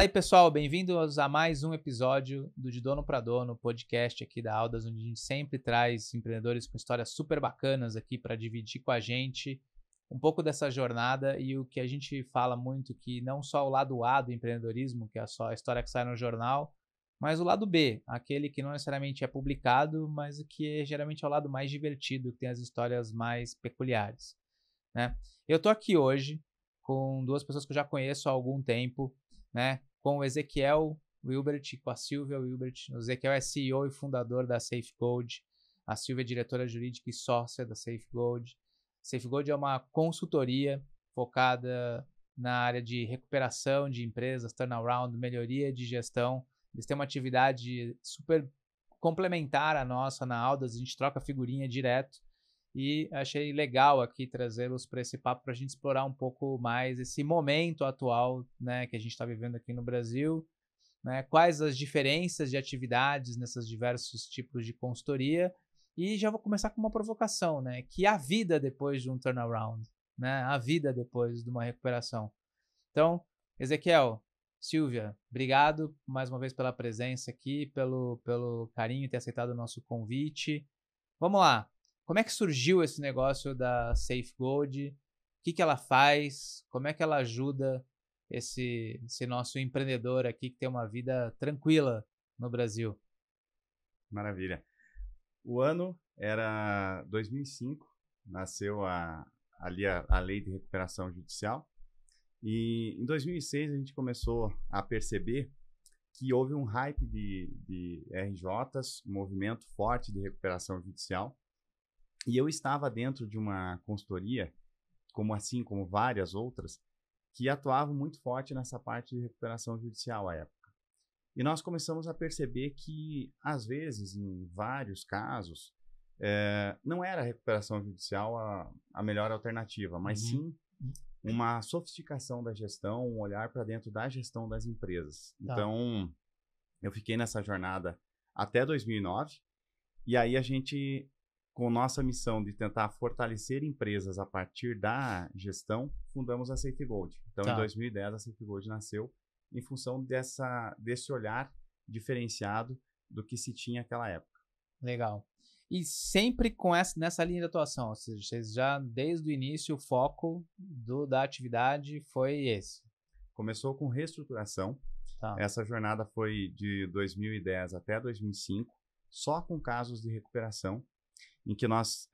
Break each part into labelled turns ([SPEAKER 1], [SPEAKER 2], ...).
[SPEAKER 1] aí, pessoal, bem-vindos a mais um episódio do De Dono para Dono, podcast aqui da Audas, onde a gente sempre traz empreendedores com histórias super bacanas aqui para dividir com a gente um pouco dessa jornada e o que a gente fala muito, que não só o lado A do empreendedorismo, que é só a história que sai no jornal, mas o lado B, aquele que não necessariamente é publicado, mas que geralmente é o lado mais divertido, que tem as histórias mais peculiares, né? Eu tô aqui hoje com duas pessoas que eu já conheço há algum tempo, né? Com o Ezequiel Wilbert e com a Silvia Wilbert. O Ezequiel é CEO e fundador da SafeGold. A Silvia é diretora jurídica e sócia da SafeGold. SafeGold é uma consultoria focada na área de recuperação de empresas, turnaround, melhoria de gestão. Eles têm uma atividade super complementar à nossa na Audas, a gente troca figurinha direto. E achei legal aqui trazê-los para esse papo, para a gente explorar um pouco mais esse momento atual, né, que a gente está vivendo aqui no Brasil, né, quais as diferenças de atividades nesses diversos tipos de consultoria. E já vou começar com uma provocação, né, que a vida depois de um turnaround, né, a vida depois de uma recuperação. Então, Ezequiel, Silvia, obrigado mais uma vez pela presença aqui, pelo carinho e ter aceitado o nosso convite. Vamos lá. Como é que surgiu esse negócio da SafeGold? O que ela faz? Como é que ela ajuda esse nosso empreendedor aqui que tem uma vida tranquila no Brasil?
[SPEAKER 2] Maravilha. O ano era 2005, nasceu ali a Lei de Recuperação Judicial, e em 2006 a gente começou a perceber que houve um hype de RJs, um movimento forte de recuperação judicial. E eu estava dentro de uma consultoria, como várias outras, que atuavam muito forte nessa parte de recuperação judicial à época. E nós começamos a perceber que, às vezes, em vários casos, não era a recuperação judicial a melhor alternativa, mas sim uma sofisticação da gestão, um olhar para dentro da gestão das empresas.
[SPEAKER 1] Tá.
[SPEAKER 2] Então, eu fiquei nessa jornada até 2009, e aí a gente, com nossa missão de tentar fortalecer empresas a partir da gestão, fundamos a SafeGold. Então,
[SPEAKER 1] Tá.
[SPEAKER 2] Em 2010, a SafeGold nasceu em função desse olhar diferenciado do que se tinha naquela época.
[SPEAKER 1] Legal. E sempre nessa linha de atuação, ou seja, vocês já, desde o início, o foco da atividade foi esse.
[SPEAKER 2] Começou com reestruturação.
[SPEAKER 1] Tá.
[SPEAKER 2] Essa jornada foi de 2010 até 2005, só com casos de recuperação, em que nós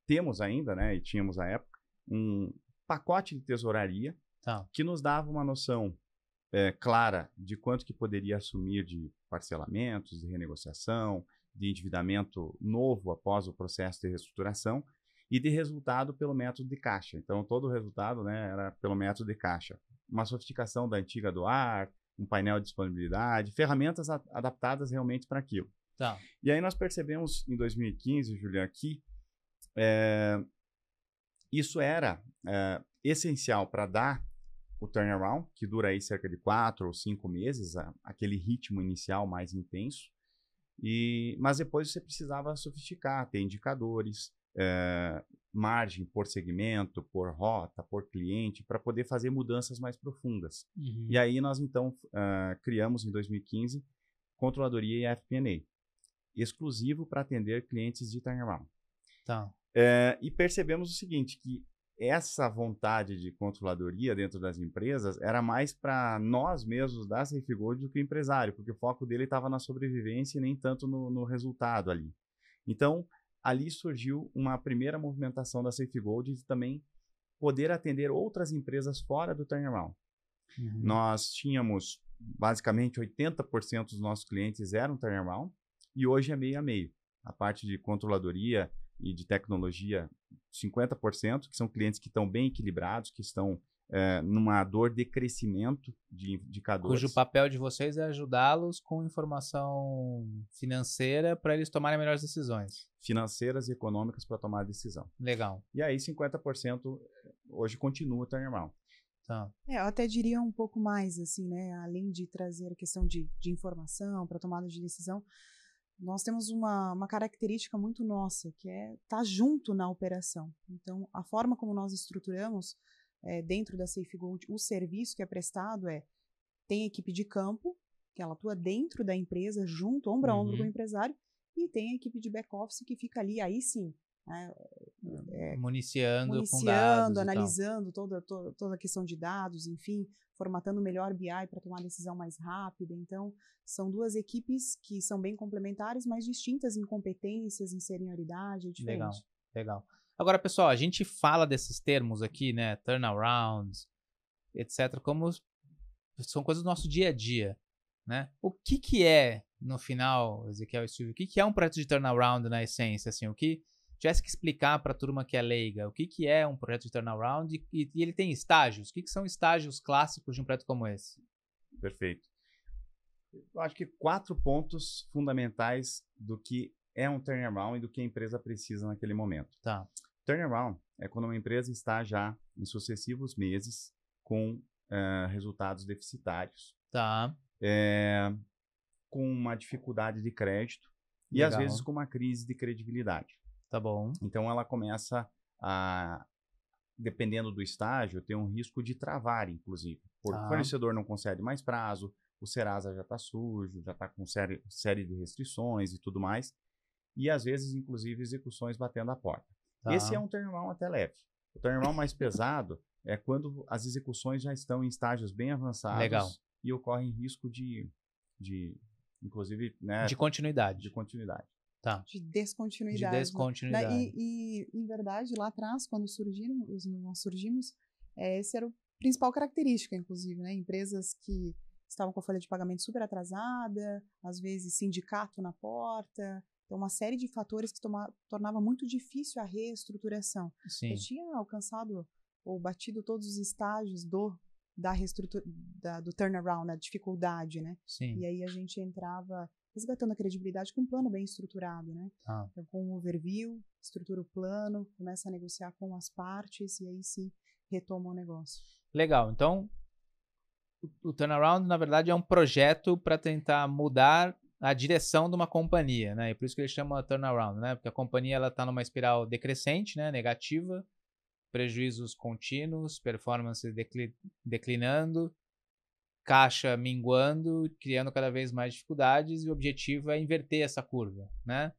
[SPEAKER 2] temos ainda, né, e tínhamos à época, um pacote de tesouraria que nos dava uma noção clara de quanto que poderia assumir de parcelamentos, de renegociação, de endividamento novo após o processo de reestruturação e de resultado pelo método de caixa. Então, todo o resultado, né, era pelo método de caixa. Uma sofisticação da antiga do ar, um painel de disponibilidade, ferramentas adaptadas realmente para aquilo.
[SPEAKER 1] Tá.
[SPEAKER 2] E aí nós percebemos em 2015, Julian, que isso era essencial para dar o turnaround, que dura aí cerca de 4 ou 5 meses, aquele ritmo inicial mais intenso. Mas depois você precisava sofisticar, ter indicadores, margem por segmento, por rota, por cliente, para poder fazer mudanças mais profundas. E aí nós então criamos em 2015 Controladoria e FP&A, exclusivo para atender clientes de turnaround.
[SPEAKER 1] Tá.
[SPEAKER 2] E percebemos o seguinte, que essa vontade de controladoria dentro das empresas era mais para nós mesmos da SafeGold do que o empresário, porque o foco dele estava na sobrevivência e nem tanto no resultado ali. Então, ali surgiu uma primeira movimentação da SafeGold de também poder atender outras empresas fora do turnaround. Nós tínhamos, basicamente, 80% dos nossos clientes eram turnaround, e hoje é meio a meio. A parte de controladoria e de tecnologia, 50%, que são clientes que estão bem equilibrados, que estão numa dor de crescimento de indicadores.
[SPEAKER 1] Cujo papel de vocês é ajudá-los com informação financeira para eles tomarem melhores decisões.
[SPEAKER 2] Financeiras e econômicas para tomar a decisão.
[SPEAKER 1] Legal.
[SPEAKER 2] E aí 50% hoje continua o turnaround.
[SPEAKER 1] Tá.
[SPEAKER 3] Eu até diria um pouco mais, assim, né? Além de trazer a questão de informação para tomada de decisão, nós temos uma característica muito nossa, que é estar junto na operação. Então, a forma como nós estruturamos dentro da SafeGold, o serviço que é prestado Tem a equipe de campo, que ela atua dentro da empresa, junto, ombro a ombro com o empresário, e tem a equipe de back-office que fica ali, aí sim, né,
[SPEAKER 1] municiando com dados
[SPEAKER 3] analisando toda a questão de dados, enfim, formatando melhor BI para tomar decisão mais rápida. Então, são duas equipes que são bem complementares, mas distintas em competências, em senioridade, é diferente.
[SPEAKER 1] Legal. Agora, pessoal, a gente fala desses termos aqui, né, turnarounds, etc., como são coisas do nosso dia a dia, né? O que é, no final, Ezequiel e Silvio, o que é um projeto de turnaround na essência, assim, o que tivesse que explicar para a turma que é leiga, o que é um projeto de turnaround e ele tem estágios, o que são estágios clássicos de um projeto como esse?
[SPEAKER 2] Perfeito. Eu acho que 4 pontos fundamentais do que é um turnaround e do que a empresa precisa naquele momento.
[SPEAKER 1] Tá.
[SPEAKER 2] Turnaround é quando uma empresa está já em sucessivos meses com resultados deficitários.
[SPEAKER 1] Tá.
[SPEAKER 2] Com uma dificuldade de crédito e
[SPEAKER 1] Legal.
[SPEAKER 2] às vezes com uma crise de credibilidade.
[SPEAKER 1] Tá bom.
[SPEAKER 2] Então ela começa a, dependendo do estágio, ter um risco de travar, inclusive. O fornecedor não concede mais prazo, o Serasa já está sujo, já está com série de restrições e tudo mais. E às vezes, inclusive, execuções batendo a porta.
[SPEAKER 1] Tá.
[SPEAKER 2] Esse é um turnaround até leve. O turnaround mais pesado é quando as execuções já estão em estágios bem avançados.
[SPEAKER 1] Legal.
[SPEAKER 2] E ocorre risco de inclusive, né,
[SPEAKER 1] de continuidade.
[SPEAKER 2] De continuidade.
[SPEAKER 1] Tá.
[SPEAKER 3] De descontinuidade.
[SPEAKER 1] De descontinuidade.
[SPEAKER 3] E, em verdade, lá atrás, quando nós surgimos, essa era a principal característica, inclusive, né? Empresas que estavam com a folha de pagamento super atrasada, às vezes sindicato na porta, então uma série de fatores que tornava muito difícil a reestruturação.
[SPEAKER 1] Sim.
[SPEAKER 3] Eu tinha alcançado ou batido todos os estágios do turnaround, da dificuldade, né?
[SPEAKER 1] Sim.
[SPEAKER 3] E aí a gente entrava resgatando a credibilidade com um plano bem estruturado, né? Então, com um overview, estrutura o plano, começa a negociar com as partes e aí sim retoma o negócio.
[SPEAKER 1] Legal. Então, o turnaround, na verdade, é um projeto para tentar mudar a direção de uma companhia, né? E por isso que ele chama turnaround, né? Porque a companhia ela está numa espiral decrescente, né? Negativa, prejuízos contínuos, performance declinando, caixa minguando, criando cada vez mais dificuldades, e o objetivo é inverter essa curva, né?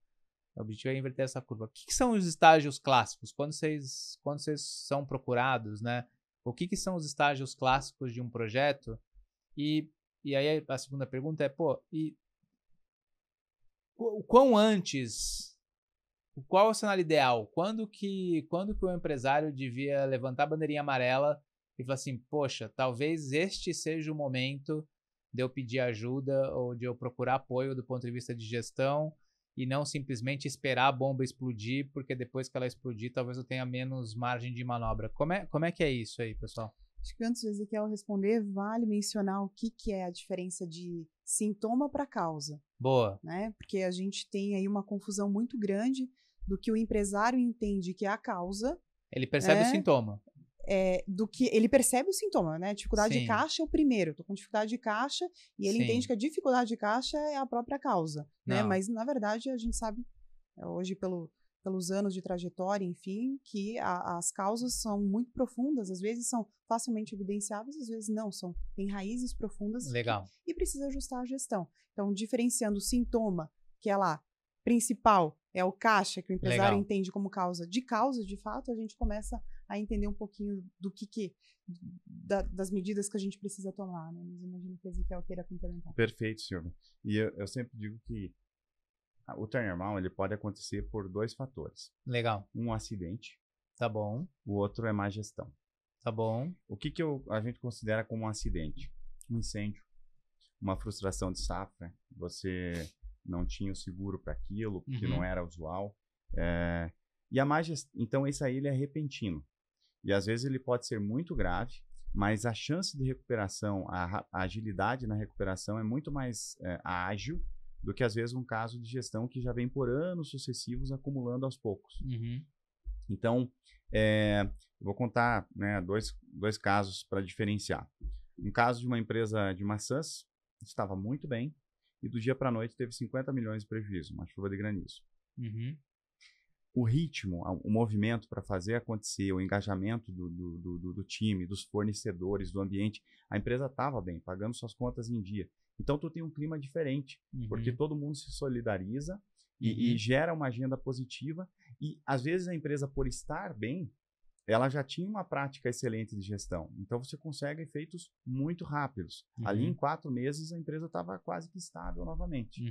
[SPEAKER 1] O objetivo é inverter essa curva. O que são os estágios clássicos? Quando vocês são procurados, né? O que são os estágios clássicos de um projeto? E aí a segunda pergunta é, o quão antes... Qual é o cenário ideal? Quando que o empresário devia levantar a bandeirinha amarela e falar assim, poxa, talvez este seja o momento de eu pedir ajuda ou de eu procurar apoio do ponto de vista de gestão e não simplesmente esperar a bomba explodir, porque depois que ela explodir, talvez eu tenha menos margem de manobra. Como é que é isso aí, pessoal?
[SPEAKER 3] Acho que antes do Ezequiel responder, vale mencionar o que é a diferença de sintoma para causa.
[SPEAKER 1] Boa.
[SPEAKER 3] Né? Porque a gente tem aí uma confusão muito grande do que o empresário entende que é a causa.
[SPEAKER 1] Ele percebe o sintoma.
[SPEAKER 3] Do que ele percebe o sintoma, né? Dificuldade
[SPEAKER 1] Sim.
[SPEAKER 3] de caixa é o primeiro. Estou com dificuldade de caixa e ele
[SPEAKER 1] Sim.
[SPEAKER 3] entende que a dificuldade de caixa é a própria causa, né?
[SPEAKER 1] Não.
[SPEAKER 3] Mas na verdade a gente sabe hoje pelos anos de trajetória, enfim, que as causas são muito profundas. Às vezes são facilmente evidenciáveis, às vezes não. Tem raízes profundas.
[SPEAKER 1] Legal.
[SPEAKER 3] E precisa ajustar a gestão. Então, diferenciando o sintoma, que é lá principal, é o caixa, que o empresário entende como causa, de fato, a gente começa a entender um pouquinho do das medidas que a gente precisa tomar, né? Mas imagino que o Ezequiel queira complementar.
[SPEAKER 2] Perfeito, Silvio. E eu sempre digo que o turnaround ele pode acontecer por 2 fatores.
[SPEAKER 1] Legal.
[SPEAKER 2] Um acidente.
[SPEAKER 1] Tá bom.
[SPEAKER 2] O outro é má gestão.
[SPEAKER 1] Tá bom.
[SPEAKER 2] O que a gente considera como um acidente? Um incêndio, uma frustração de safra, você não tinha o seguro para aquilo, porque não era usual. E a má gestão, então esse aí ele é repentino. E às vezes ele pode ser muito grave, mas a chance de recuperação, a agilidade na recuperação é muito mais ágil do que às vezes um caso de gestão que já vem por anos sucessivos acumulando aos poucos. Então, vou contar, né, dois casos para diferenciar. Um caso de uma empresa de maçãs, estava muito bem, e do dia para a noite teve 50 milhões de prejuízo, uma chuva de granizo. o ritmo, o movimento para fazer acontecer, o engajamento do time, dos fornecedores, do ambiente, a empresa estava bem, pagando suas contas em dia. Então, tu tem um clima diferente, porque todo mundo se solidariza e gera uma agenda positiva. E, às vezes, a empresa, por estar bem, ela já tinha uma prática excelente de gestão. Então, você consegue efeitos muito rápidos. Ali, em 4 meses, a empresa estava quase que estável novamente.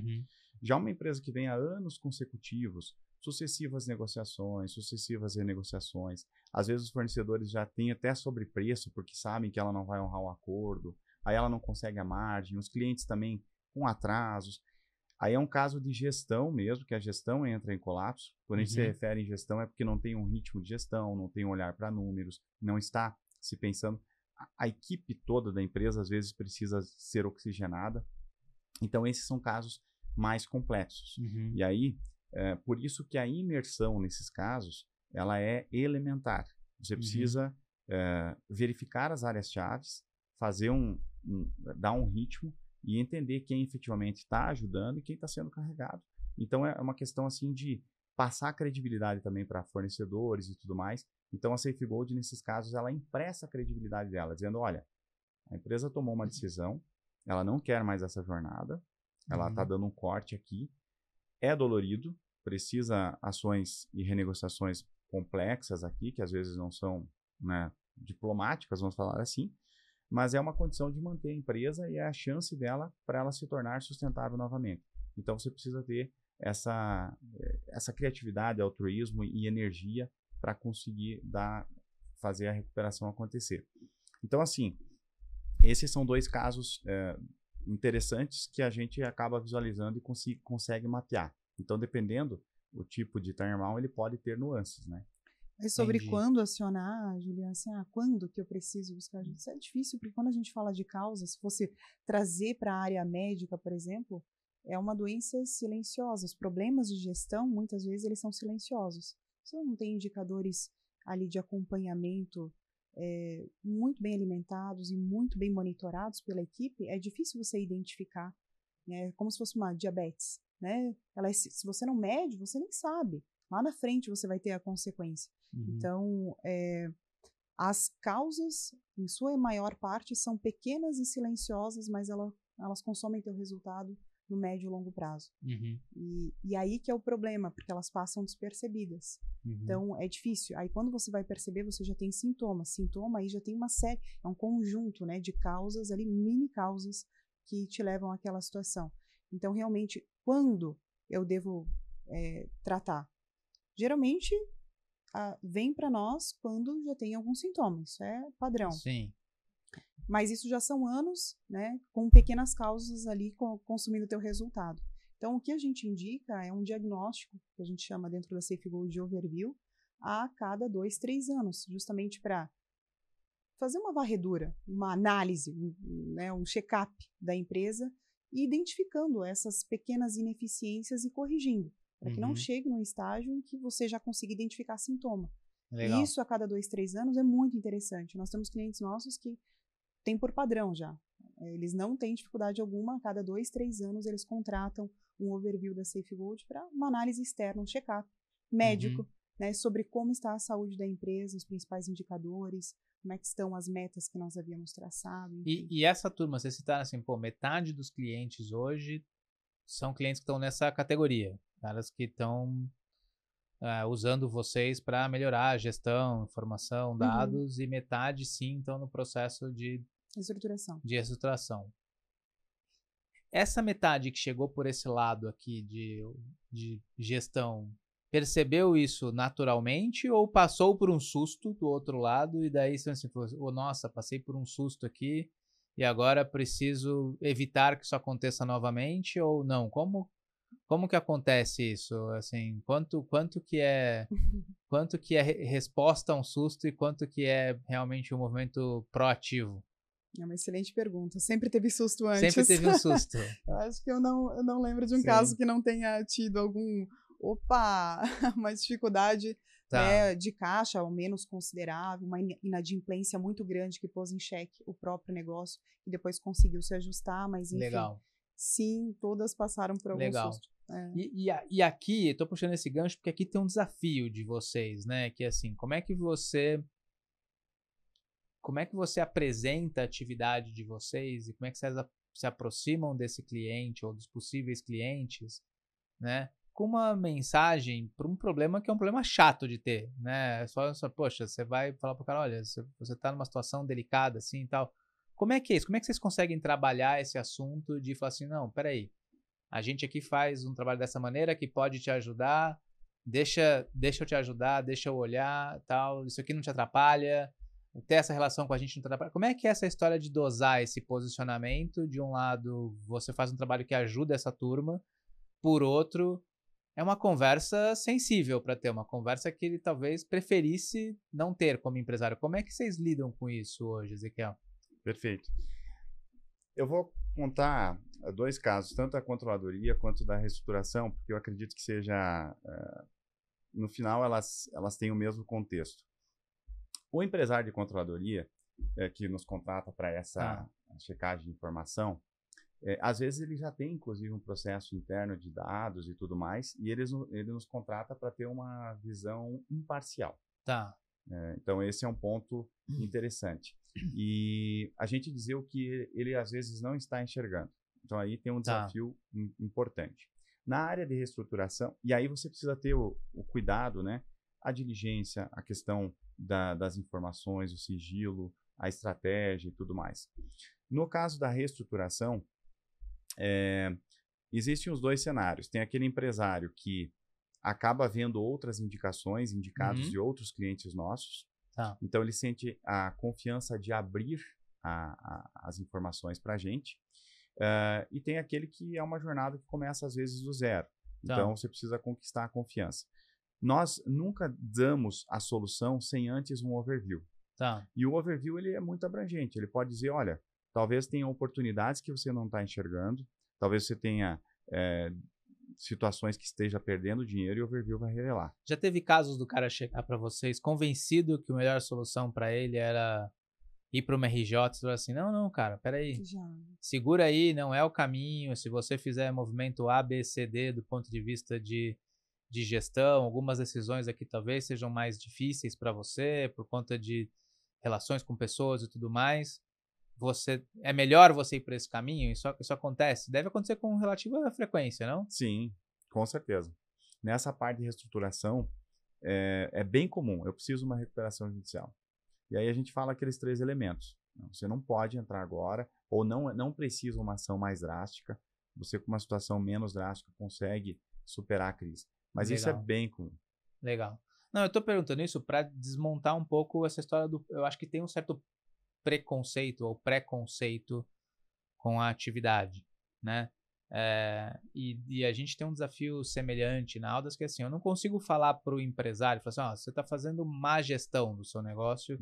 [SPEAKER 2] Já uma empresa que vem há anos consecutivos, sucessivas negociações, sucessivas renegociações, às vezes os fornecedores já têm até sobrepreço, porque sabem que ela não vai honrar o acordo, aí ela não consegue a margem, os clientes também com atrasos. Aí é um caso de gestão mesmo, que a gestão entra em colapso. Quando a gente se refere em gestão é porque não tem um ritmo de gestão, não tem um olhar para números, não está se pensando. A equipe toda da empresa às vezes precisa ser oxigenada. Então esses são casos mais complexos. E aí, por isso que a imersão nesses casos, ela é elementar. Você precisa verificar as áreas-chave, fazer dar um ritmo e entender quem efetivamente está ajudando e quem está sendo carregado. Então, é uma questão assim de passar credibilidade também para fornecedores e tudo mais. Então, a SafeGold, nesses casos, ela empresta a credibilidade dela, dizendo, olha, a empresa tomou uma decisão, ela não quer mais essa jornada, ela está dando um corte aqui, é dolorido, precisa ações e renegociações complexas aqui, que às vezes não são, né, diplomáticas, vamos falar assim, mas é uma condição de manter a empresa e é a chance dela para ela se tornar sustentável novamente. Então, você precisa ter essa criatividade, altruísmo e energia para conseguir fazer a recuperação acontecer. Então, assim, esses são 2 casos interessantes que a gente acaba visualizando e consegue mapear. Então, dependendo do tipo de turnaround, ele pode ter nuances, né?
[SPEAKER 3] Mas sobre quando acionar, Juliana, assim, quando que eu preciso buscar ajuda? Isso é difícil, porque quando a gente fala de causa, se fosse trazer para a área médica, por exemplo, é uma doença silenciosa. Os problemas de gestão, muitas vezes, eles são silenciosos. Você não tem indicadores ali de acompanhamento muito bem alimentados e muito bem monitorados pela equipe, é difícil você identificar, né? Como se fosse uma diabetes, né? Se você não mede, você nem sabe. Lá na frente você vai ter a consequência. Então, as causas, em sua maior parte, são pequenas e silenciosas, mas elas consomem teu resultado no médio e longo prazo. E aí que é o problema, porque elas passam despercebidas. Então, é difícil. Aí, quando você vai perceber, você já tem sintomas. Sintoma aí já tem uma série, é um conjunto, né, de causas ali, mini causas, que te levam àquela situação. Então, realmente, quando eu devo tratar? Geralmente, vem para nós quando já tem algum sintoma. Isso é padrão.
[SPEAKER 1] Sim.
[SPEAKER 3] Mas isso já são anos, né, com pequenas causas ali consumindo o teu resultado. Então, o que a gente indica é um diagnóstico, que a gente chama dentro da SafeGold de overview, a cada 2, 3 anos, justamente para fazer uma varredura, uma análise, né, um check-up da empresa, e identificando essas pequenas ineficiências e corrigindo, para que não chegue num estágio em que você já consiga identificar sintoma.
[SPEAKER 1] Legal.
[SPEAKER 3] E isso a cada 2, 3 anos é muito interessante. Nós temos clientes nossos que têm por padrão já. Eles não têm dificuldade alguma, a cada 2, 3 anos eles contratam um overview da SafeGold para uma análise externa, um check-up médico, né, sobre como está a saúde da empresa, os principais indicadores, como é que estão as metas que nós havíamos traçado.
[SPEAKER 1] E essa turma, vocês citaram assim, metade dos clientes hoje são clientes que estão nessa categoria, caras que estão usando vocês para melhorar a gestão, informação, dados, e metade sim estão no processo de estruturação. Essa metade que chegou por esse lado aqui de gestão, percebeu isso naturalmente ou passou por um susto do outro lado e daí você assim, falou, nossa, passei por um susto aqui e agora preciso evitar que isso aconteça novamente ou não? Como que acontece isso? Assim, quanto que é resposta a um susto e quanto que é realmente um movimento proativo?
[SPEAKER 3] É uma excelente pergunta. Sempre teve susto antes.
[SPEAKER 1] Sempre teve um susto.
[SPEAKER 3] Eu acho que eu não lembro de um caso que não tenha tido uma dificuldade de caixa, ao menos considerável, uma inadimplência muito grande que pôs em xeque o próprio negócio e depois conseguiu se ajustar, mas enfim.
[SPEAKER 1] Legal.
[SPEAKER 3] sim, todas passaram por algum
[SPEAKER 1] Legal.
[SPEAKER 3] susto. É.
[SPEAKER 1] E aqui, eu tô puxando esse gancho porque aqui tem um desafio de vocês, né? Que é assim, como é que você apresenta a atividade de vocês e como é que vocês se aproximam desse cliente ou dos possíveis clientes, né? Com uma mensagem para um problema que é um problema chato de ter, né? Poxa, você vai falar pro cara, olha, você tá numa situação delicada assim e tal. Como é que é isso? Como é que vocês conseguem trabalhar esse assunto de falar assim, não, peraí, a gente aqui faz um trabalho dessa maneira que pode te ajudar, deixa eu te ajudar, deixa eu olhar, tal, isso aqui não te atrapalha, ter essa relação com a gente não te atrapalha. Como é que é essa história de dosar esse posicionamento? De um lado, você faz um trabalho que ajuda essa turma, por outro, é uma conversa sensível para ter, uma conversa que ele talvez preferisse não ter como empresário. Como é que vocês lidam com isso hoje, Ezequiel?
[SPEAKER 2] Perfeito. Eu vou contar 2 casos, tanto da controladoria quanto da reestruturação, porque eu acredito que seja, no final, elas têm o mesmo contexto. O empresário de controladoria, que nos contrata para essa checagem de informação, às vezes ele já tem, inclusive, um processo interno de dados e tudo mais, e ele nos contrata para ter uma visão imparcial.
[SPEAKER 1] Tá.
[SPEAKER 2] Então, esse é um ponto interessante. E a gente dizer o que ele, às vezes, não está enxergando. Então, aí tem um desafio importante. Na área de reestruturação, e aí você precisa ter o cuidado, né? A diligência, a questão das informações, o sigilo, a estratégia e tudo mais. No caso da reestruturação, existem os 2 cenários. Tem aquele empresário que acaba vendo outras indicações, indicados de outros clientes nossos.
[SPEAKER 1] Tá.
[SPEAKER 2] Então, ele sente a confiança de abrir as informações para a gente. E tem aquele que é uma jornada que começa, às vezes, do zero. Então, você precisa conquistar a confiança. Nós nunca damos a solução sem antes um overview.
[SPEAKER 1] Tá.
[SPEAKER 2] E o overview ele é muito abrangente. Ele pode dizer, olha, talvez tenha oportunidades que você não está enxergando, talvez você tenha situações que esteja perdendo dinheiro e o overview vai revelar.
[SPEAKER 1] Já teve casos do cara chegar para vocês convencido que a melhor solução para ele era ir para uma RJ e falar assim, não, cara, peraí, segura aí, não é o caminho, se você fizer movimento A, B, C, D do ponto de vista de gestão, algumas decisões aqui talvez sejam mais difíceis para você, por conta de relações com pessoas e tudo mais, é melhor você ir por esse caminho? Isso acontece? Deve acontecer com relativa frequência, não?
[SPEAKER 2] Sim, com certeza. Nessa parte de reestruturação, é bem comum. Eu preciso de uma recuperação judicial. E aí a gente fala aqueles 3 elementos. Você não pode entrar agora, ou não precisa uma ação mais drástica. Você, com uma situação menos drástica, consegue superar a crise. Mas
[SPEAKER 1] Legal.
[SPEAKER 2] Isso é bem comum.
[SPEAKER 1] Legal. Não, eu estou perguntando isso para desmontar um pouco essa história eu acho que tem um certo preconceito ou preconceito com a atividade, né? E a gente tem um desafio semelhante na Audas, que é assim, eu não consigo falar para o empresário, falar assim, você está fazendo má gestão do seu negócio,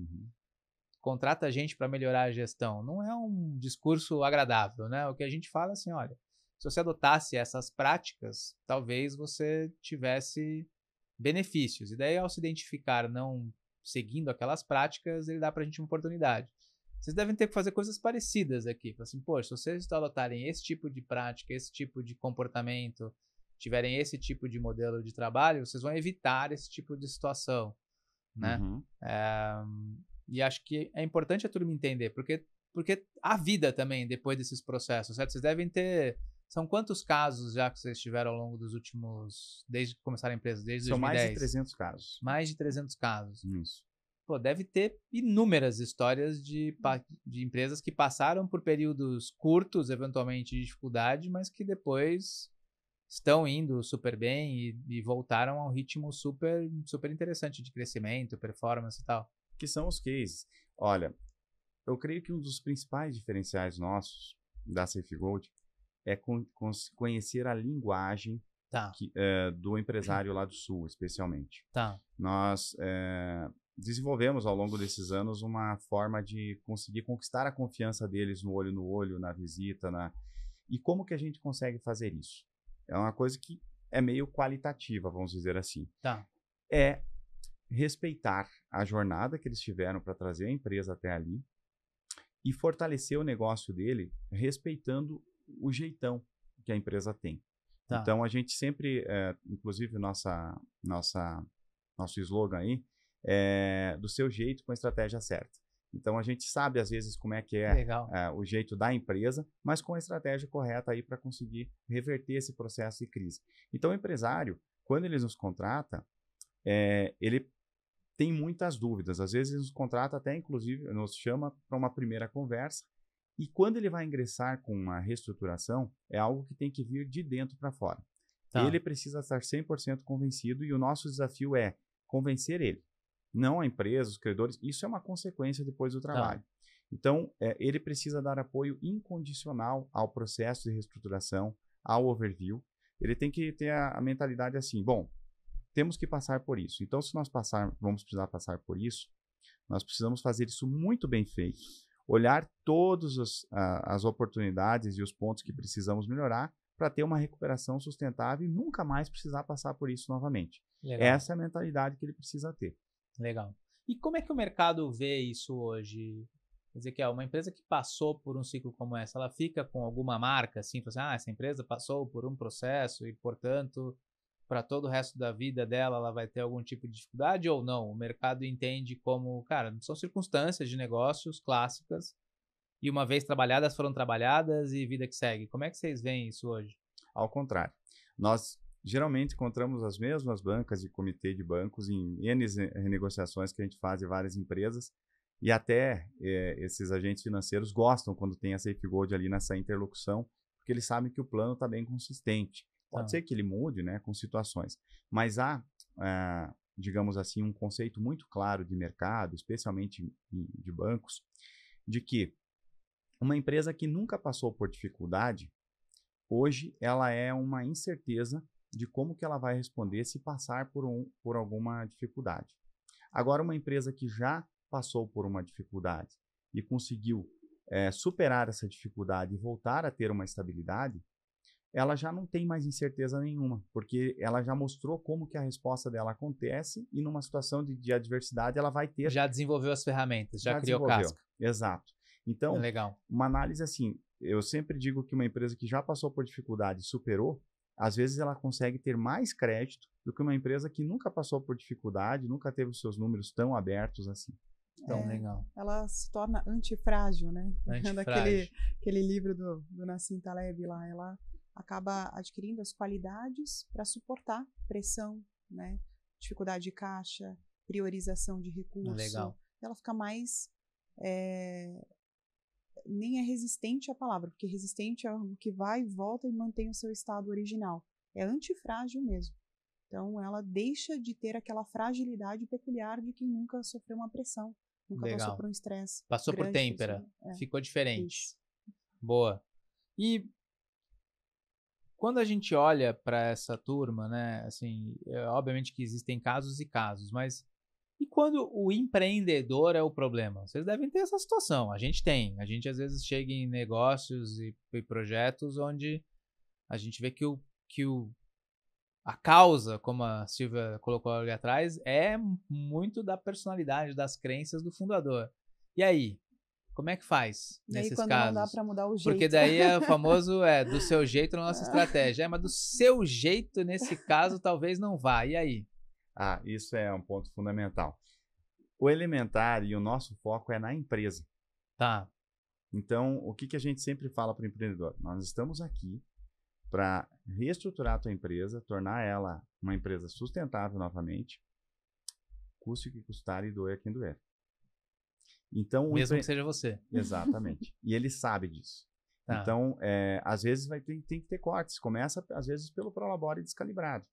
[SPEAKER 1] contrata a gente para melhorar a gestão. Não é um discurso agradável, né? O que a gente fala é assim, olha, se você adotasse essas práticas, talvez você tivesse benefícios. E daí, ao se identificar não seguindo aquelas práticas, ele dá para a gente uma oportunidade. Vocês devem ter que fazer coisas parecidas aqui. Assim, poxa, se vocês adotarem esse tipo de prática, esse tipo de comportamento, tiverem esse tipo de modelo de trabalho, vocês vão evitar esse tipo de situação, né? E acho que é importante a turma entender, porque há vida também depois desses processos, certo? Vocês devem ter... São quantos casos já que vocês tiveram ao longo dos últimos... Desde que começaram a empresa, desde 2010?
[SPEAKER 2] São mais de 300 casos.
[SPEAKER 1] Mais de 300 casos.
[SPEAKER 2] Isso.
[SPEAKER 1] Pô, deve ter inúmeras histórias de empresas que passaram por períodos curtos, eventualmente, de dificuldade, mas que depois estão indo super bem e voltaram a um ritmo super, super interessante de crescimento, performance e tal.
[SPEAKER 2] Que são os cases. Olha, eu creio que um dos principais diferenciais nossos da SafeGold é conhecer a linguagem do empresário lá do Sul, especialmente. Nós desenvolvemos ao longo desses anos uma forma de conseguir conquistar a confiança deles no olho, na visita, E como que a gente consegue fazer isso? É uma coisa que é meio qualitativa, vamos dizer assim. É respeitar a jornada que eles tiveram para trazer a empresa até ali e fortalecer o negócio dele respeitando o jeitão que a empresa tem.
[SPEAKER 1] Tá.
[SPEAKER 2] Então, a gente sempre, inclusive nosso slogan aí, é do seu jeito com a estratégia certa. Então, a gente sabe, às vezes, como é que
[SPEAKER 1] Legal.
[SPEAKER 2] o jeito da empresa, mas com a estratégia correta aí para conseguir reverter esse processo de crise. Então, o empresário, quando ele nos contrata, ele tem muitas dúvidas. Às vezes, ele nos contrata até, inclusive, nos chama para uma primeira conversa. E quando ele vai ingressar com uma reestruturação, é algo que tem que vir de dentro para fora.
[SPEAKER 1] Tá.
[SPEAKER 2] Ele precisa estar 100% convencido e o nosso desafio é convencer ele. Não a empresa, os credores. Isso é uma consequência depois do trabalho. Então, ele precisa dar apoio incondicional ao processo de reestruturação, ao overview. Ele tem que ter a mentalidade assim, bom, temos que passar por isso. Então, se nós vamos precisar passar por isso, nós precisamos fazer isso muito bem feito. Olhar todas as oportunidades e os pontos que precisamos melhorar para ter uma recuperação sustentável e nunca mais precisar passar por isso novamente.
[SPEAKER 1] Legal.
[SPEAKER 2] Essa é a mentalidade que ele precisa ter.
[SPEAKER 1] Legal. E como é que o mercado vê isso hoje? Quer dizer, que uma empresa que passou por um ciclo como essa, ela fica com alguma marca, assim, assim, essa empresa passou por um processo e, portanto, para todo o resto da vida dela, ela vai ter algum tipo de dificuldade ou não? O mercado entende como, cara, são circunstâncias de negócios clássicas e uma vez trabalhadas, foram trabalhadas e vida que segue. Como é que vocês veem isso hoje?
[SPEAKER 2] Ao contrário. Nós geralmente encontramos as mesmas bancas de comitê de bancos em N renegociações que a gente faz em várias empresas e até esses agentes financeiros gostam quando tem a Safegold ali nessa interlocução, porque eles sabem que o plano está bem consistente. Pode ser que ele mude, né, com situações, mas há, digamos assim, um conceito muito claro de mercado, especialmente de bancos, de que uma empresa que nunca passou por dificuldade, hoje ela é uma incerteza de como que ela vai responder se passar por alguma dificuldade. Agora, uma empresa que já passou por uma dificuldade e conseguiu superar essa dificuldade e voltar a ter uma estabilidade, ela já não tem mais incerteza nenhuma, porque ela já mostrou como que a resposta dela acontece e numa situação de adversidade ela vai ter...
[SPEAKER 1] Já desenvolveu as ferramentas, já criou casca.
[SPEAKER 2] Exato. Então,
[SPEAKER 1] legal.
[SPEAKER 2] Uma análise assim, eu sempre digo que uma empresa que já passou por dificuldade e superou, às vezes ela consegue ter mais crédito do que uma empresa que nunca passou por dificuldade, nunca teve os seus números tão abertos assim.
[SPEAKER 1] Então, legal.
[SPEAKER 3] Ela se torna antifrágil, né?
[SPEAKER 1] Antifrágil.
[SPEAKER 3] Aquele livro do Nassim Taleb lá, ela acaba adquirindo as qualidades para suportar pressão, né? Dificuldade de caixa, priorização de recursos.
[SPEAKER 1] Legal.
[SPEAKER 3] Ela fica mais... nem é resistente à palavra, porque resistente é o que vai e volta e mantém o seu estado original. É antifrágil mesmo. Então, ela deixa de ter aquela fragilidade peculiar de quem nunca sofreu uma pressão, nunca passou por um estresse.
[SPEAKER 1] Passou por têmpera, ficou diferente. Isso. Boa. E quando a gente olha para essa turma, né, assim, obviamente que existem casos e casos, mas e quando o empreendedor é o problema? Vocês devem ter essa situação. A gente tem. A gente às vezes chega em negócios e projetos onde a gente vê que a causa, como a Silvia colocou ali atrás, é muito da personalidade, das crenças do fundador. E aí? Como é que faz nesses casos?
[SPEAKER 3] Não dá para mudar o jeito.
[SPEAKER 1] Porque daí é o famoso, do seu jeito na nossa estratégia. Mas do seu jeito, nesse caso, talvez não vá. E aí?
[SPEAKER 2] Isso é um ponto fundamental. O elementar e o nosso foco é na empresa.
[SPEAKER 1] Tá.
[SPEAKER 2] Então, o que a gente sempre fala para o empreendedor? Nós estamos aqui para reestruturar a tua empresa, tornar ela uma empresa sustentável novamente, custe o que custar e doer a quem doer. Então,
[SPEAKER 1] mesmo que seja você.
[SPEAKER 2] Exatamente. E ele sabe disso. Tá. Então, às vezes tem que ter cortes. Começa, às vezes, pelo prolabore descalibrado.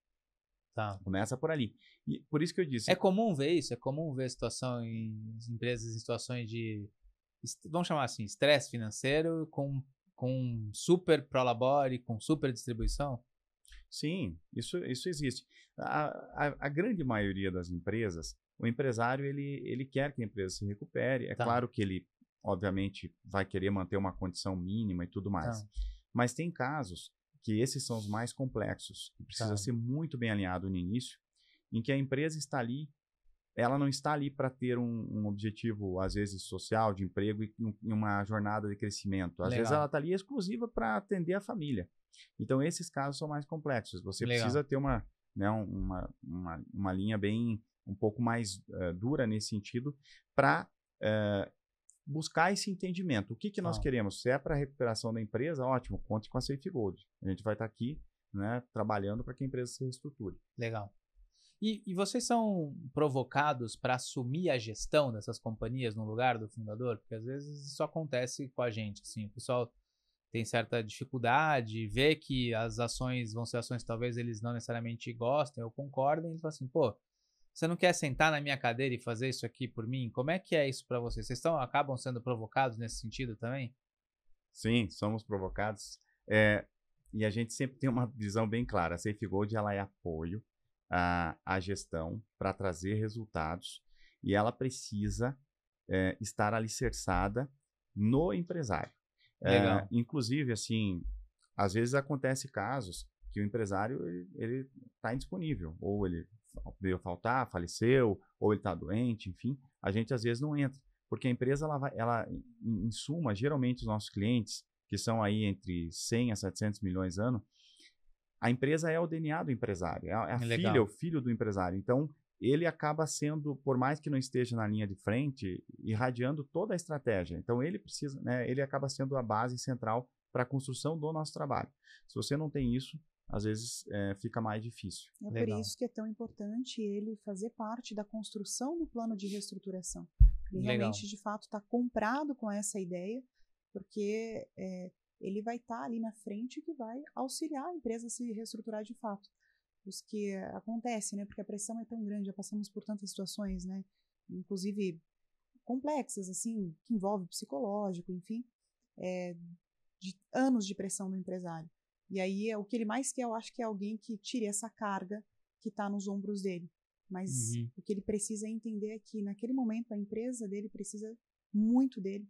[SPEAKER 1] Tá.
[SPEAKER 2] Começa por ali. E por isso que eu disse...
[SPEAKER 1] É comum ver isso? É comum ver situação em empresas em situações de, vamos chamar assim, estresse financeiro com super prolabore, com super distribuição?
[SPEAKER 2] Sim, isso existe. A grande maioria das empresas, o empresário ele quer que a empresa se recupere. É claro que ele, obviamente, vai querer manter uma condição mínima e tudo mais. Mas tem casos que esses são os mais complexos, que precisa ser muito bem alinhado no início, em que a empresa está ali ela não está ali para ter um objetivo, às vezes, social, de emprego e uma jornada de crescimento. Às vezes ela está ali exclusiva para atender a família. Então, esses casos são mais complexos. Você precisa ter uma linha bem, um pouco mais dura nesse sentido para buscar esse entendimento. O que nós queremos? Se é para a recuperação da empresa, ótimo, conte com a Safegold. A gente vai estar aqui, né, trabalhando para que a empresa se reestruture.
[SPEAKER 1] Legal. E vocês são provocados para assumir a gestão dessas companhias no lugar do fundador? Porque às vezes isso acontece com a gente, assim, o pessoal tem certa dificuldade, vê que as ações vão ser ações que talvez eles não necessariamente gostem ou concordem, e falam assim, pô, você não quer sentar na minha cadeira e fazer isso aqui por mim? Como é que é isso para vocês? Vocês acabam sendo provocados nesse sentido também?
[SPEAKER 2] Sim, somos provocados. E a gente sempre tem uma visão bem clara. A Safegold, ela é apoio à gestão para trazer resultados e ela precisa estar alicerçada no empresário. Inclusive, assim, às vezes acontece casos que o empresário ele está indisponível, ou ele veio faltar, faleceu, ou ele está doente, enfim, a gente às vezes não entra, porque a empresa, ela em suma, geralmente os nossos clientes, que são aí entre 100 a 700 milhões ano, a empresa é o DNA do empresário, é a filha, é o filho do empresário. Então, ele acaba sendo, por mais que não esteja na linha de frente, irradiando toda a estratégia. Então, ele precisa, né, ele acaba sendo a base central para a construção do nosso trabalho. Se você não tem isso, às vezes fica mais difícil.
[SPEAKER 3] É por isso que é tão importante ele fazer parte da construção do plano de reestruturação. Ele realmente, de fato, está comprado com essa ideia, porque ele vai estar ali na frente que vai auxiliar a empresa a se reestruturar de fato. Os que acontece, né? Porque a pressão é tão grande, já passamos por tantas situações, né? Inclusive complexas, assim, que envolve psicológico, enfim, de anos de pressão do empresário. E aí o que ele mais quer, eu acho que é alguém que tire essa carga que está nos ombros dele. Mas o que ele precisa entender é que naquele momento a empresa dele precisa muito dele.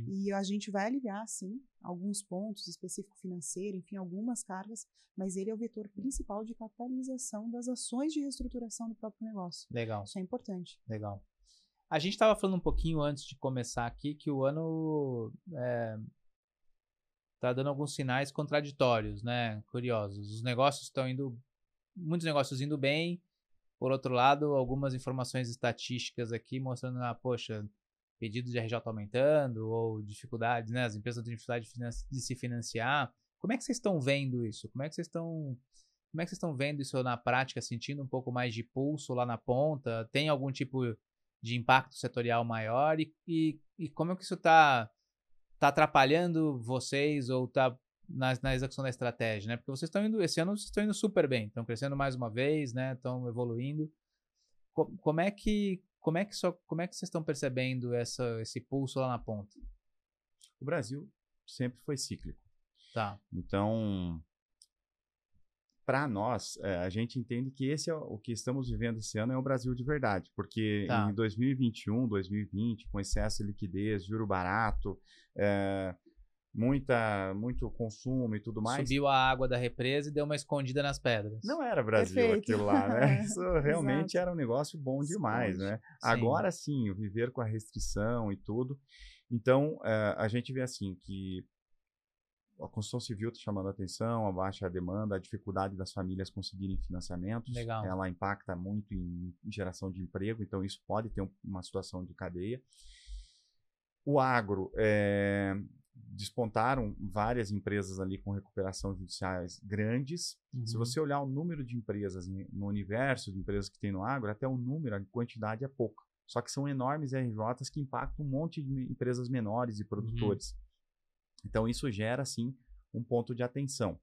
[SPEAKER 3] E a gente vai aliviar, sim, alguns pontos específico financeiro, enfim, algumas cargas, mas ele é o vetor principal de capitalização das ações de reestruturação do próprio negócio.
[SPEAKER 1] Legal.
[SPEAKER 3] Isso é importante.
[SPEAKER 1] Legal. A gente estava falando um pouquinho antes de começar aqui que o ano está dando alguns sinais contraditórios, né? Curiosos. Os negócios estão indo, muitos negócios indo bem. Por outro lado, algumas informações estatísticas aqui mostrando, poxa, pedidos de RJ aumentando ou dificuldades, né? As empresas têm dificuldade de se financiar. Como é que vocês estão vendo isso? Como é que vocês estão vendo isso na prática, sentindo um pouco mais de pulso lá na ponta? Tem algum tipo de impacto setorial maior? E como é que isso está atrapalhando vocês ou está na execução da estratégia, né? Porque vocês estão indo, esse ano vocês estão indo super bem, estão crescendo mais uma vez, né? Estão evoluindo. Como é que vocês estão percebendo esse pulso lá na ponta?
[SPEAKER 2] O Brasil sempre foi cíclico.
[SPEAKER 1] Tá.
[SPEAKER 2] Então, para nós, a gente entende que esse é o que estamos vivendo esse ano é o Brasil de verdade, porque em 2021, 2020, com excesso de liquidez, juro barato, muito consumo e tudo mais.
[SPEAKER 1] Subiu a água da represa e deu uma escondida nas pedras.
[SPEAKER 2] Não era Brasil aquilo lá, né? Isso realmente era um negócio bom demais, né? Sim. Agora sim, o viver com a restrição e tudo. Então, a gente vê assim que a construção civil está chamando a atenção, a baixa demanda, a dificuldade das famílias conseguirem financiamentos.
[SPEAKER 1] Legal.
[SPEAKER 2] Ela impacta muito em geração de emprego, então isso pode ter uma situação de cadeia. O agro, despontaram várias empresas ali com recuperação judiciais grandes. Se você olhar o número de empresas no universo de empresas que tem no agro, até o número, a quantidade é pouca. Só que são enormes RJs que impactam um monte de empresas menores e produtores. Então, isso gera, sim, um ponto de atenção.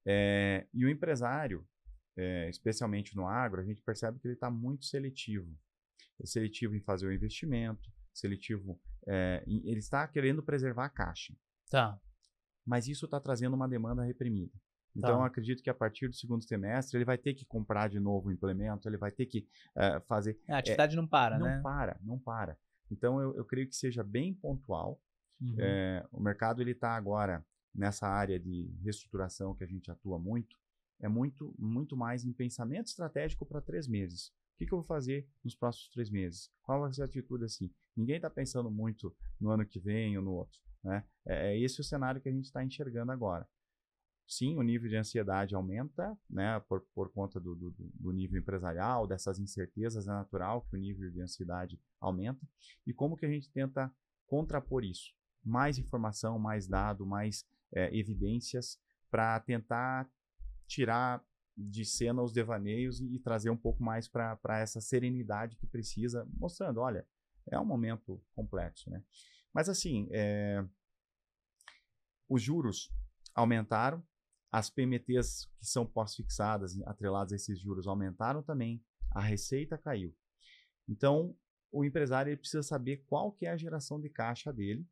[SPEAKER 2] E o empresário, especialmente no agro, a gente percebe que ele está muito seletivo. É seletivo em fazer o investimento, seletivo, ele está querendo preservar a caixa.
[SPEAKER 1] Tá.
[SPEAKER 2] Mas isso está trazendo uma demanda reprimida. Então, eu acredito que a partir do segundo semestre, ele vai ter que comprar de novo o implemento, ele vai ter que fazer...
[SPEAKER 1] A atividade não para, né?
[SPEAKER 2] Não para. Então, eu creio que seja bem pontual. O mercado está agora nessa área de reestruturação que a gente atua muito, muito mais em pensamento estratégico para 3 meses. que eu vou fazer nos próximos 3 meses? Qual vai ser a atitude assim? Ninguém está pensando muito no ano que vem ou no outro, né? É esse o cenário que a gente está enxergando agora. Sim, o nível de ansiedade aumenta, né, por conta do nível empresarial, dessas incertezas, é natural que o nível de ansiedade aumenta. E como que a gente tenta contrapor isso? Mais informação, mais dado, mais evidências para tentar tirar de cena os devaneios e trazer um pouco mais para essa serenidade que precisa, mostrando, olha, é um momento complexo, né? Mas assim, os juros aumentaram, as PMTs que são pós-fixadas, atreladas a esses juros, aumentaram também, a receita caiu. Então, o empresário ele precisa saber qual que é a geração de caixa dele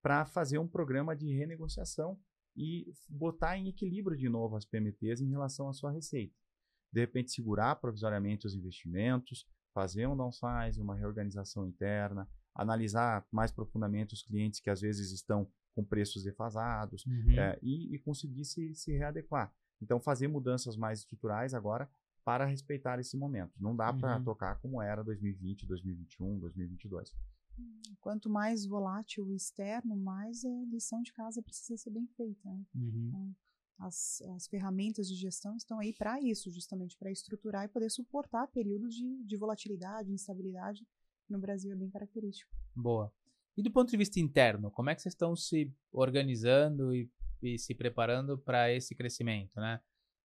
[SPEAKER 2] para fazer um programa de renegociação e botar em equilíbrio de novo as PMTs em relação à sua receita. De repente, segurar provisoriamente os investimentos, fazer um downsize, uma reorganização interna, analisar mais profundamente os clientes que às vezes estão com preços defasados e conseguir se readequar. Então, fazer mudanças mais estruturais agora para respeitar esse momento. Não dá para tocar como era 2020, 2021, 2022.
[SPEAKER 3] Quanto mais volátil o externo, mais a lição de casa precisa ser bem feita, né? Então, as ferramentas de gestão estão aí para isso, justamente para estruturar e poder suportar períodos de volatilidade, instabilidade, que no Brasil é bem característico.
[SPEAKER 1] Boa. E do ponto de vista interno, como é que vocês estão se organizando e se preparando para esse crescimento, né?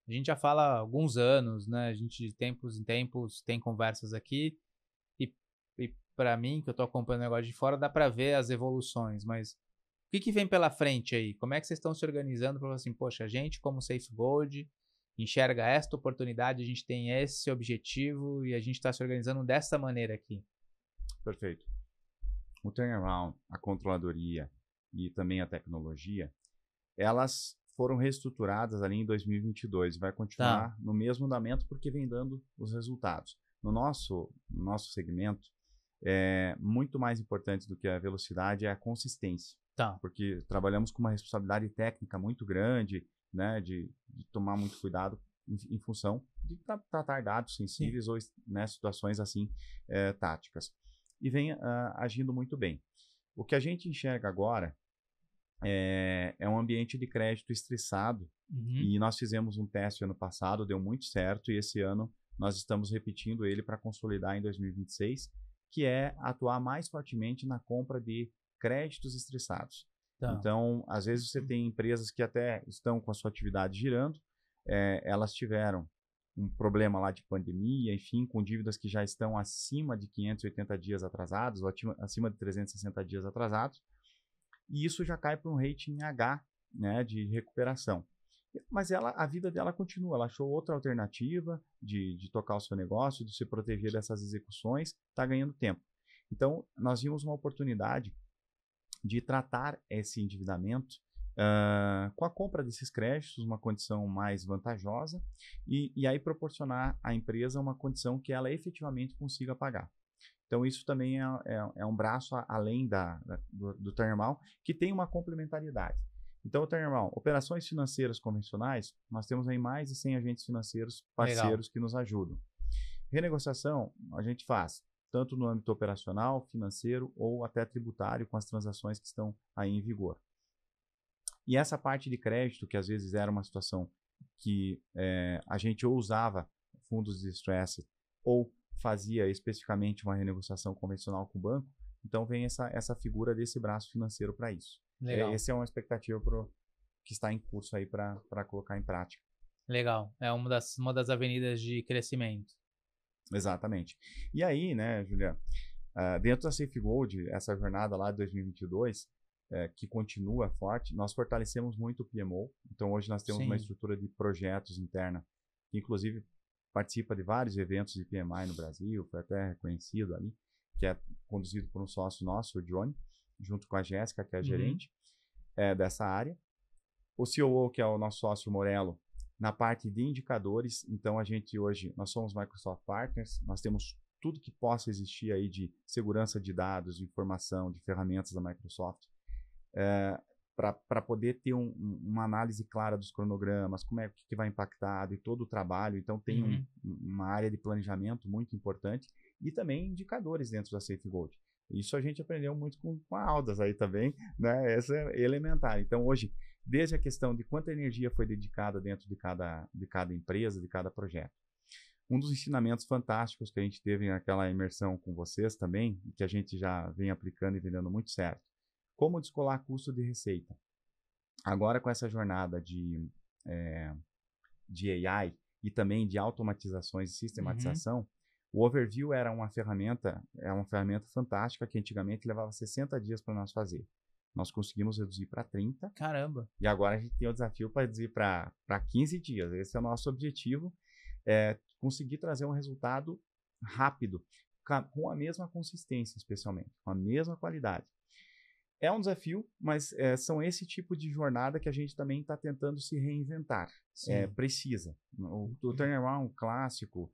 [SPEAKER 1] A gente já fala há alguns anos, né? A gente de tempos em tempos tem conversas aqui e para mim, que eu estou acompanhando o negócio de fora, dá para ver as evoluções, mas o que vem pela frente aí? Como é que vocês estão se organizando para falar assim, poxa, a gente como SafeGold enxerga esta oportunidade, a gente tem esse objetivo e a gente está se organizando dessa maneira aqui?
[SPEAKER 2] Perfeito. O turnaround, a controladoria e também a tecnologia, elas foram reestruturadas ali em 2022 e vai continuar no mesmo andamento porque vem dando os resultados. No nosso segmento, muito mais importante do que a velocidade é a consistência. Porque trabalhamos com uma responsabilidade técnica muito grande, né, de tomar muito cuidado em função de tratar dados sensíveis ou situações assim táticas. E vem agindo muito bem. O que a gente enxerga agora é um ambiente de crédito estressado e nós fizemos um teste ano passado, deu muito certo e esse ano nós estamos repetindo ele para consolidar em 2026, que é atuar mais fortemente na compra de créditos estressados. Então, às vezes você tem empresas que até estão com a sua atividade girando, elas tiveram um problema lá de pandemia, enfim, com dívidas que já estão acima de 580 dias atrasados, ou acima de 360 dias atrasados, e isso já cai para um rating H, né, de recuperação. Mas a vida dela continua, ela achou outra alternativa de tocar o seu negócio, de se proteger dessas execuções, está ganhando tempo. Então, nós vimos uma oportunidade de tratar esse endividamento com a compra desses créditos, uma condição mais vantajosa, e aí proporcionar à empresa uma condição que ela efetivamente consiga pagar. Então, isso também é um braço além do turnaround, que tem uma complementariedade. Então, o turnaround, operações financeiras convencionais, nós temos aí mais de 100 agentes financeiros parceiros que nos ajudam. Renegociação, a gente faz tanto no âmbito operacional, financeiro ou até tributário com as transações que estão aí em vigor. E essa parte de crédito, que às vezes era uma situação que a gente ou usava fundos de stress ou fazia especificamente uma renegociação convencional com o banco, então vem essa figura desse braço financeiro para isso. Essa é uma expectativa que está em curso aí para colocar em prática.
[SPEAKER 1] Legal, é uma das avenidas de crescimento.
[SPEAKER 2] Exatamente. E aí, né, Juliano, dentro da SafeGold, essa jornada lá de 2022, que continua forte, nós fortalecemos muito o PMO. Então, hoje nós temos uma estrutura de projetos interna, que inclusive participa de vários eventos de PMI no Brasil, foi até reconhecido ali, que é conduzido por um sócio nosso, o Johnny, junto com a Jéssica, que é a gerente dessa área. O COO, que é o nosso sócio Morello, na parte de indicadores. Então, nós somos Microsoft Partners, nós temos tudo que possa existir aí de segurança de dados, de informação, de ferramentas da Microsoft, para poder ter uma análise clara dos cronogramas, como é que vai impactar e todo o trabalho. Então, tem uma área de planejamento muito importante e também indicadores dentro da SafeGold. Isso a gente aprendeu muito com a Aldas aí também, né? Essa é elementar. Então, hoje, desde a questão de quanta energia foi dedicada dentro de cada empresa, de cada projeto. Um dos ensinamentos fantásticos que a gente teve naquela imersão com vocês também, e que a gente já vem aplicando e vendendo muito certo, como descolar custo de receita. Agora, com essa jornada de AI e também de automatizações e sistematização, o Overview era uma ferramenta fantástica que antigamente levava 60 dias para nós fazer. Nós conseguimos reduzir para 30.
[SPEAKER 1] Caramba!
[SPEAKER 2] E agora a gente tem o desafio para reduzir para 15 dias. Esse é o nosso objetivo, conseguir trazer um resultado rápido, com a mesma consistência, especialmente, com a mesma qualidade. É um desafio, mas são esse tipo de jornada que a gente também está tentando se reinventar. Precisa. O turnaround clássico,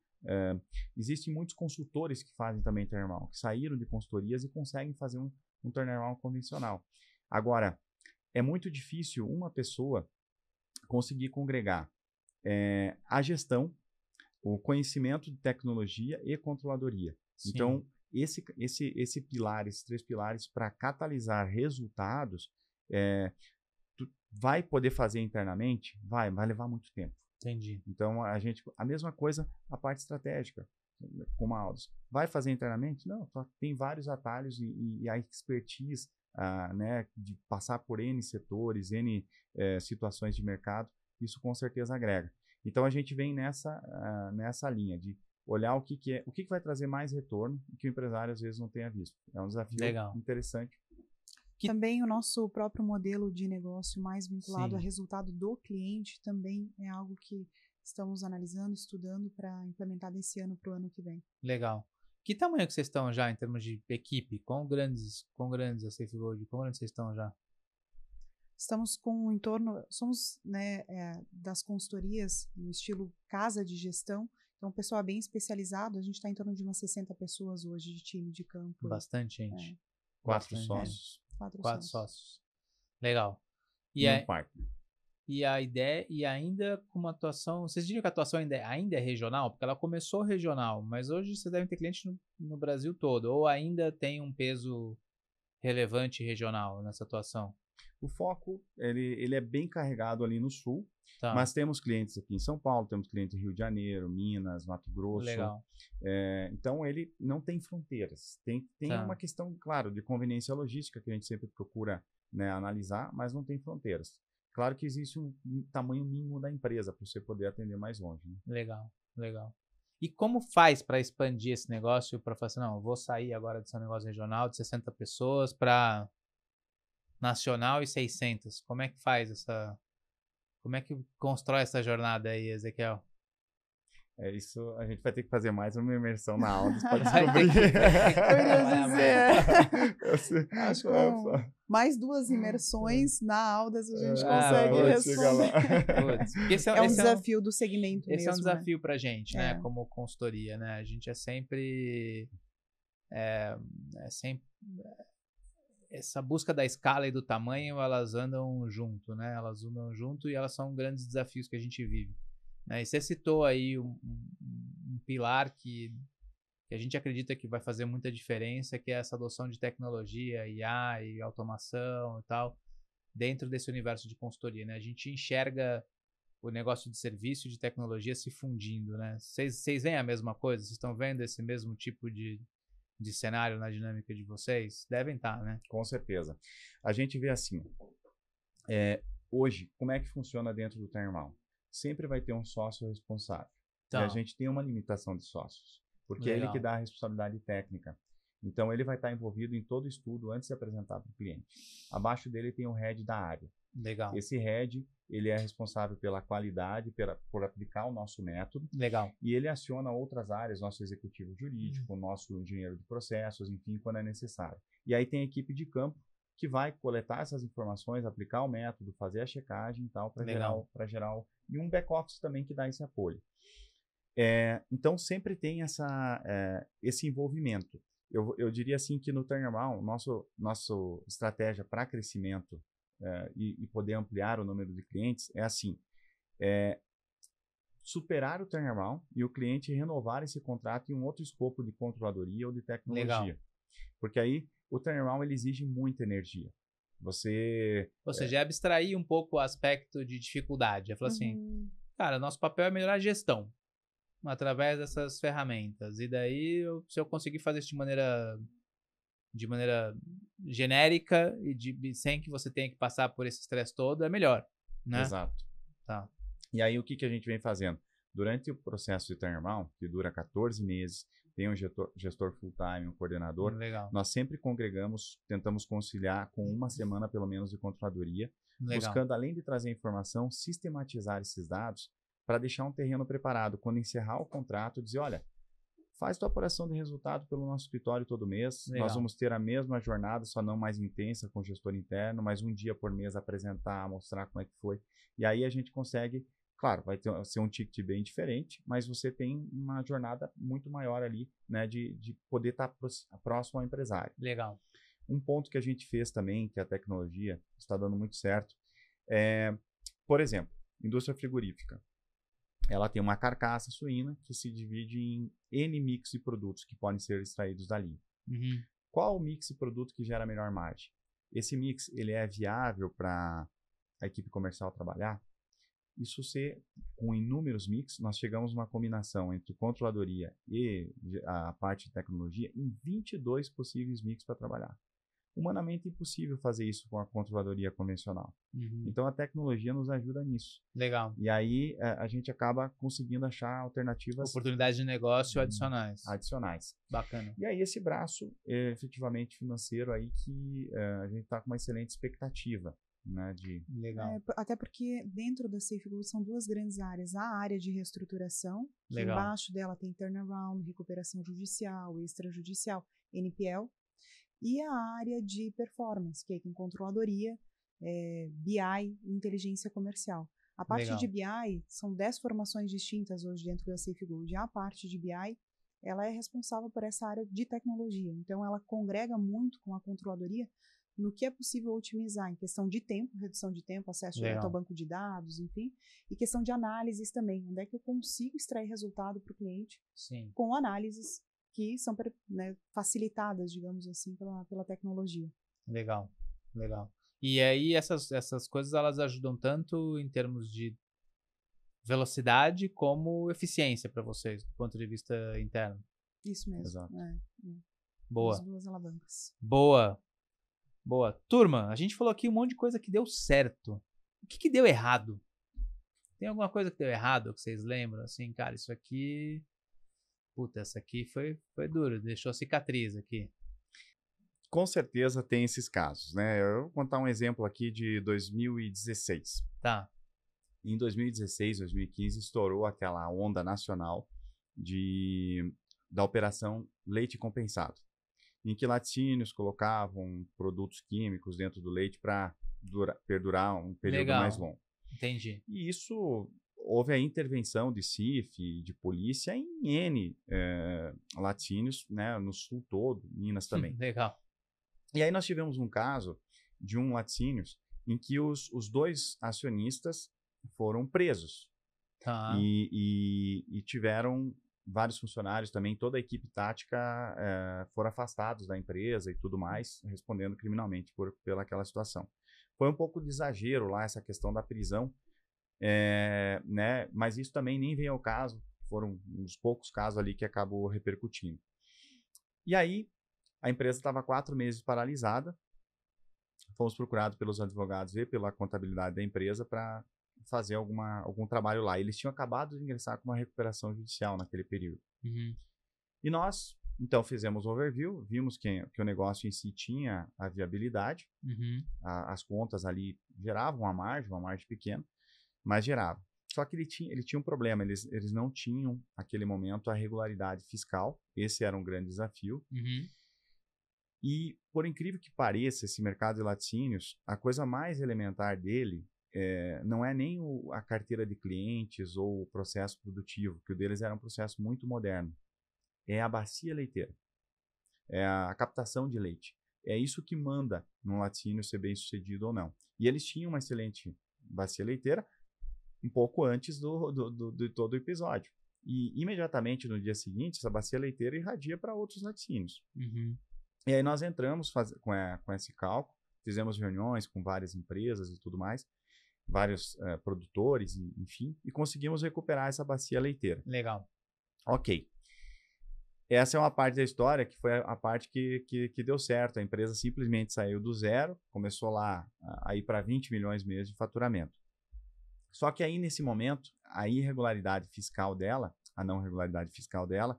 [SPEAKER 2] existem muitos consultores que fazem também turnaround, que saíram de consultorias e conseguem fazer um turnaround convencional. Agora, é muito difícil uma pessoa conseguir congregar a gestão, o conhecimento de tecnologia e controladoria. Sim. Então, esses 3 pilares para catalisar resultados, tu vai poder fazer internamente? Vai levar muito tempo.
[SPEAKER 1] Entendi.
[SPEAKER 2] Então, a mesma coisa, a parte estratégica, como a Aldas. Vai fazer internamente? Não, tem vários atalhos e a expertise, né, de passar por N setores, N situações de mercado, isso com certeza agrega. Então, a gente vem nessa linha de olhar o que vai trazer mais retorno e que o empresário às vezes não tenha visto. É um desafio interessante.
[SPEAKER 3] Também o nosso próprio modelo de negócio mais vinculado ao resultado do cliente também é algo que estamos analisando, estudando para implementar desse ano para o ano que vem.
[SPEAKER 1] Legal. Que tamanho que vocês estão já em termos de equipe? Quão grandes a SafeGold? Quão grandes vocês estão já?
[SPEAKER 3] Estamos somos, né, das consultorias no estilo casa de gestão. Então, pessoal bem especializado, a gente está em torno de umas 60 pessoas hoje de time de campo.
[SPEAKER 1] Bastante gente.
[SPEAKER 2] 4 sócios.
[SPEAKER 3] 4
[SPEAKER 1] sócios. Legal. E a ideia, e ainda com uma atuação, vocês diriam que a atuação ainda é regional? Porque ela começou regional, mas hoje vocês devem ter clientes no Brasil todo, ou ainda tem um peso relevante regional nessa atuação?
[SPEAKER 2] O foco, ele é bem carregado ali no sul,
[SPEAKER 1] tá.
[SPEAKER 2] Mas temos clientes aqui em São Paulo, temos clientes em Rio de Janeiro, Minas, Mato Grosso.
[SPEAKER 1] Legal.
[SPEAKER 2] Então, ele não tem fronteiras. Tem tá. Uma questão, claro, de conveniência logística que a gente sempre procura, né, analisar, mas não tem fronteiras. Claro que existe um tamanho mínimo da empresa para você poder atender mais longe. Né?
[SPEAKER 1] Legal. E como faz para expandir esse negócio, para falar assim, não, eu vou sair agora desse negócio regional de 60 pessoas para nacional e 600? Como é que faz como é que constrói essa jornada aí, Ezequiel?
[SPEAKER 2] Isso a gente vai ter que fazer mais uma imersão na Aldas para descobrir.
[SPEAKER 3] Eu ia dizer. Acho que mais 2 imersões na Aldas a gente consegue responder. É um desafio do segmento mesmo.
[SPEAKER 1] Esse é um desafio pra gente, né? Como consultoria, né? A gente é sempre essa busca da escala e do tamanho, elas andam junto, né? Elas andam junto e elas são grandes desafios que a gente vive. E você citou aí um pilar que a gente acredita que vai fazer muita diferença, que é essa adoção de tecnologia, IA e automação e tal, dentro desse universo de consultoria, né? A gente enxerga o negócio de serviço e de tecnologia se fundindo, né? Vocês veem a mesma coisa? Vocês estão vendo esse mesmo tipo de cenário na dinâmica de vocês? Devem estar, né?
[SPEAKER 2] Com certeza. A gente vê assim, hoje, como é que funciona dentro do turnaround? Sempre vai ter um sócio responsável. Então, e a gente tem uma limitação de sócios, porque é ele que dá a responsabilidade técnica. Então, ele vai estar envolvido em todo o estudo antes de apresentar para o cliente. Abaixo dele tem o head da área.
[SPEAKER 1] Legal.
[SPEAKER 2] Esse head, ele é responsável pela qualidade, por aplicar o nosso método.
[SPEAKER 1] Legal.
[SPEAKER 2] E ele aciona outras áreas, nosso executivo jurídico, nosso engenheiro de processos, enfim, quando é necessário. E aí tem a equipe de campo, que vai coletar essas informações, aplicar o método, fazer a checagem e tal, para gerar e um back-office também que dá esse apoio. Então, sempre tem esse envolvimento. Eu diria assim que no turnaround, nossa estratégia para crescimento e poder ampliar o número de clientes é assim, superar o turnaround e o cliente renovar esse contrato em um outro escopo de controladoria ou de tecnologia.
[SPEAKER 1] Legal.
[SPEAKER 2] Porque aí o turnaround ele exige muita energia.
[SPEAKER 1] Ou seja, é abstrair um pouco o aspecto de dificuldade. É falar assim, cara, nosso papel é melhorar a gestão através dessas ferramentas. E daí, se eu conseguir fazer isso de maneira genérica e sem que você tenha que passar por esse estresse todo, é melhor, né?
[SPEAKER 2] Exato.
[SPEAKER 1] Tá.
[SPEAKER 2] E aí, o que a gente vem fazendo? Durante o processo de turnaround, que dura 14 meses, tem um gestor full-time, um coordenador,
[SPEAKER 1] Legal.
[SPEAKER 2] nós sempre tentamos conciliar com uma semana, pelo menos, de controladoria,
[SPEAKER 1] Legal.
[SPEAKER 2] buscando, além de trazer informação, sistematizar esses dados para deixar um terreno preparado. Quando encerrar o contrato, dizer, olha, faz tua apuração de resultado pelo nosso escritório todo mês.
[SPEAKER 1] Legal.
[SPEAKER 2] Nós vamos ter a mesma jornada, só não mais intensa com o gestor interno, mas um dia por mês apresentar, mostrar como é que foi. E aí a gente consegue, claro, vai ser um ticket bem diferente, mas você tem uma jornada muito maior ali, né, de poder estar próximo ao empresário.
[SPEAKER 1] Legal.
[SPEAKER 2] Um ponto que a gente fez também, que a tecnologia está dando muito certo, por exemplo, indústria frigorífica. Ela tem uma carcaça suína que se divide em N mix de produtos que podem ser extraídos dali. Qual o mix de produto que gera a melhor margem? Esse mix ele é viável para a equipe comercial trabalhar? Isso com inúmeros mix, nós chegamos a uma combinação entre controladoria e a parte de tecnologia em 22 possíveis mix para trabalhar. Humanamente impossível fazer isso com a controladoria convencional. Então a tecnologia nos ajuda nisso.
[SPEAKER 1] Legal.
[SPEAKER 2] E aí a gente acaba conseguindo achar alternativas.
[SPEAKER 1] Oportunidades de negócio adicionais. Bacana.
[SPEAKER 2] E aí esse braço efetivamente financeiro aí que a gente está com uma excelente expectativa. Né,
[SPEAKER 1] Legal.
[SPEAKER 3] Até porque dentro da Safegold são duas grandes áreas. A área de reestruturação, que embaixo dela tem turnaround, recuperação judicial, extrajudicial, NPL. E a área de performance, que tem controladoria, BI e inteligência comercial. A parte de BI são 10 formações distintas hoje dentro da Safegold. A parte de BI, ela é responsável por essa área de tecnologia. Então, ela congrega muito com a controladoria no que é possível otimizar em questão de tempo, redução de tempo, acesso direto ao banco de dados, enfim, e questão de análises também. Onde é que eu consigo extrair resultado para o cliente com análises que são facilitadas, digamos assim, pela tecnologia.
[SPEAKER 1] Legal. E aí essas coisas elas ajudam tanto em termos de velocidade como eficiência para vocês, do ponto de vista interno.
[SPEAKER 3] Isso mesmo.
[SPEAKER 2] Exato.
[SPEAKER 1] Boa.
[SPEAKER 3] As duas alavancas.
[SPEAKER 1] Boa. Turma, a gente falou aqui um monte de coisa que deu certo. O que deu errado? Tem alguma coisa que deu errado que vocês lembram? Assim, cara, isso aqui... Puta, essa aqui foi duro, deixou cicatriz aqui.
[SPEAKER 2] Com certeza tem esses casos, né? Eu vou contar um exemplo aqui de 2016.
[SPEAKER 1] Tá.
[SPEAKER 2] Em 2016, 2015, estourou aquela onda nacional da operação leite compensado, em que laticínios colocavam produtos químicos dentro do leite para perdurar um período mais longo.
[SPEAKER 1] Entendi.
[SPEAKER 2] E isso... Houve a intervenção de CIF, de polícia em N laticínios, né, no sul todo, Minas também.
[SPEAKER 1] Legal.
[SPEAKER 2] E aí nós tivemos um caso de um laticínios em que os dois acionistas foram presos.
[SPEAKER 1] Tá.
[SPEAKER 2] E tiveram vários funcionários também, toda a equipe tática foram afastados da empresa e tudo mais, respondendo criminalmente pelaquela situação. Foi um pouco de exagero lá essa questão da prisão, né? Mas isso também nem vem ao caso, foram uns poucos casos ali que acabou repercutindo. E aí, a empresa estava 4 meses paralisada, fomos procurados pelos advogados e pela contabilidade da empresa para fazer algum trabalho lá. Eles tinham acabado de ingressar com uma recuperação judicial naquele período. E nós, então, fizemos o overview, vimos que o negócio em si tinha a viabilidade, as contas ali geravam uma margem pequena, mas gerava. Só que ele tinha um problema, eles não tinham, naquele momento, a regularidade fiscal, esse era um grande desafio. E, por incrível que pareça, esse mercado de laticínios, a coisa mais elementar dele não é nem a carteira de clientes ou o processo produtivo, que o deles era um processo muito moderno. É a bacia leiteira, é a captação de leite. é isso que manda num laticínio ser bem sucedido ou não. E eles tinham uma excelente bacia leiteira um pouco antes de todo o episódio. E imediatamente no dia seguinte, essa bacia leiteira irradia para outros laticínios.
[SPEAKER 1] Uhum.
[SPEAKER 2] E aí nós entramos com esse cálculo, fizemos reuniões com várias empresas e tudo mais, vários produtores, enfim, e conseguimos recuperar essa bacia leiteira.
[SPEAKER 1] Legal.
[SPEAKER 2] Ok. Essa é uma parte da história que foi a parte que deu certo. A empresa simplesmente saiu do zero, começou lá a ir para 20 milhões mês de faturamento. Só que aí, nesse momento, a irregularidade fiscal dela, a não regularidade fiscal dela,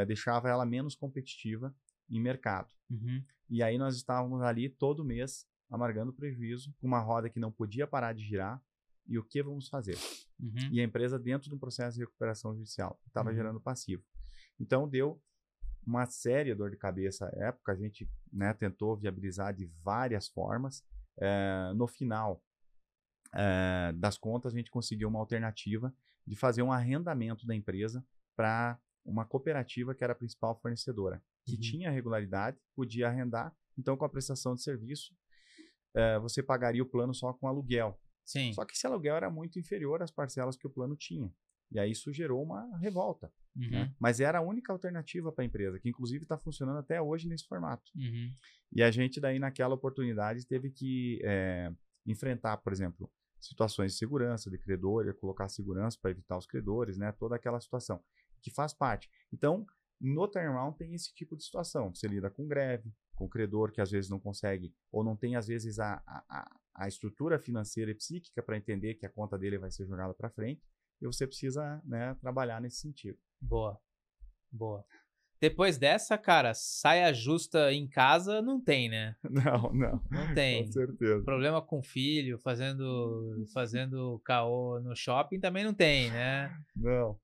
[SPEAKER 2] deixava ela menos competitiva em mercado.
[SPEAKER 1] Uhum.
[SPEAKER 2] E aí nós estávamos ali todo mês amargando prejuízo, com uma roda que não podia parar de girar. E o que vamos fazer?
[SPEAKER 1] Uhum.
[SPEAKER 2] E a empresa dentro de um processo de recuperação judicial estava gerando passivo. Então deu uma séria dor de cabeça à época. A gente, né, tentou viabilizar de várias formas. No final das contas, a gente conseguiu uma alternativa de fazer um arrendamento da empresa para uma cooperativa que era a principal fornecedora, que tinha regularidade, podia arrendar. Então, com a prestação de serviço, você pagaria o plano só com aluguel.
[SPEAKER 1] Sim.
[SPEAKER 2] Só que esse aluguel era muito inferior às parcelas que o plano tinha. E aí isso gerou uma revolta. Né? Mas era a única alternativa para a empresa, que inclusive está funcionando até hoje nesse formato. E a gente daí naquela oportunidade teve que enfrentar, por exemplo, situações de segurança, de credor, colocar segurança para evitar os credores, né? Toda aquela situação que faz parte. Então, no turnaround tem esse tipo de situação. Você lida com greve, com credor que às vezes não consegue, ou não tem às vezes a estrutura financeira e psíquica para entender que a conta dele vai ser jogada para frente, e você precisa, né, trabalhar nesse sentido.
[SPEAKER 1] Boa. Depois dessa, cara, saia justa em casa não tem, né? Não tem.
[SPEAKER 2] Com certeza.
[SPEAKER 1] Problema com filho, fazendo caô no shopping também não tem, né?
[SPEAKER 2] Não.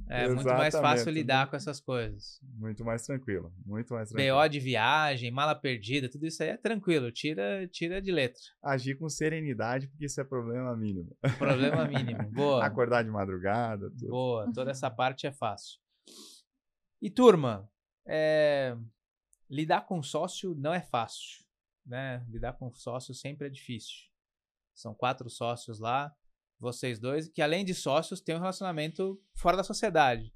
[SPEAKER 1] É muito mais fácil lidar com essas coisas.
[SPEAKER 2] Muito mais tranquilo.
[SPEAKER 1] BO de viagem, mala perdida, tudo isso aí é tranquilo. Tira de letra.
[SPEAKER 2] Agir com serenidade, porque isso é problema mínimo.
[SPEAKER 1] Problema mínimo. Boa.
[SPEAKER 2] Acordar de madrugada. Tudo.
[SPEAKER 1] Boa. Toda essa parte é fácil. E turma, lidar com sócio não é fácil, né? Lidar com sócio sempre é difícil. São 4 sócios lá, vocês dois, que além de sócios têm um relacionamento fora da sociedade.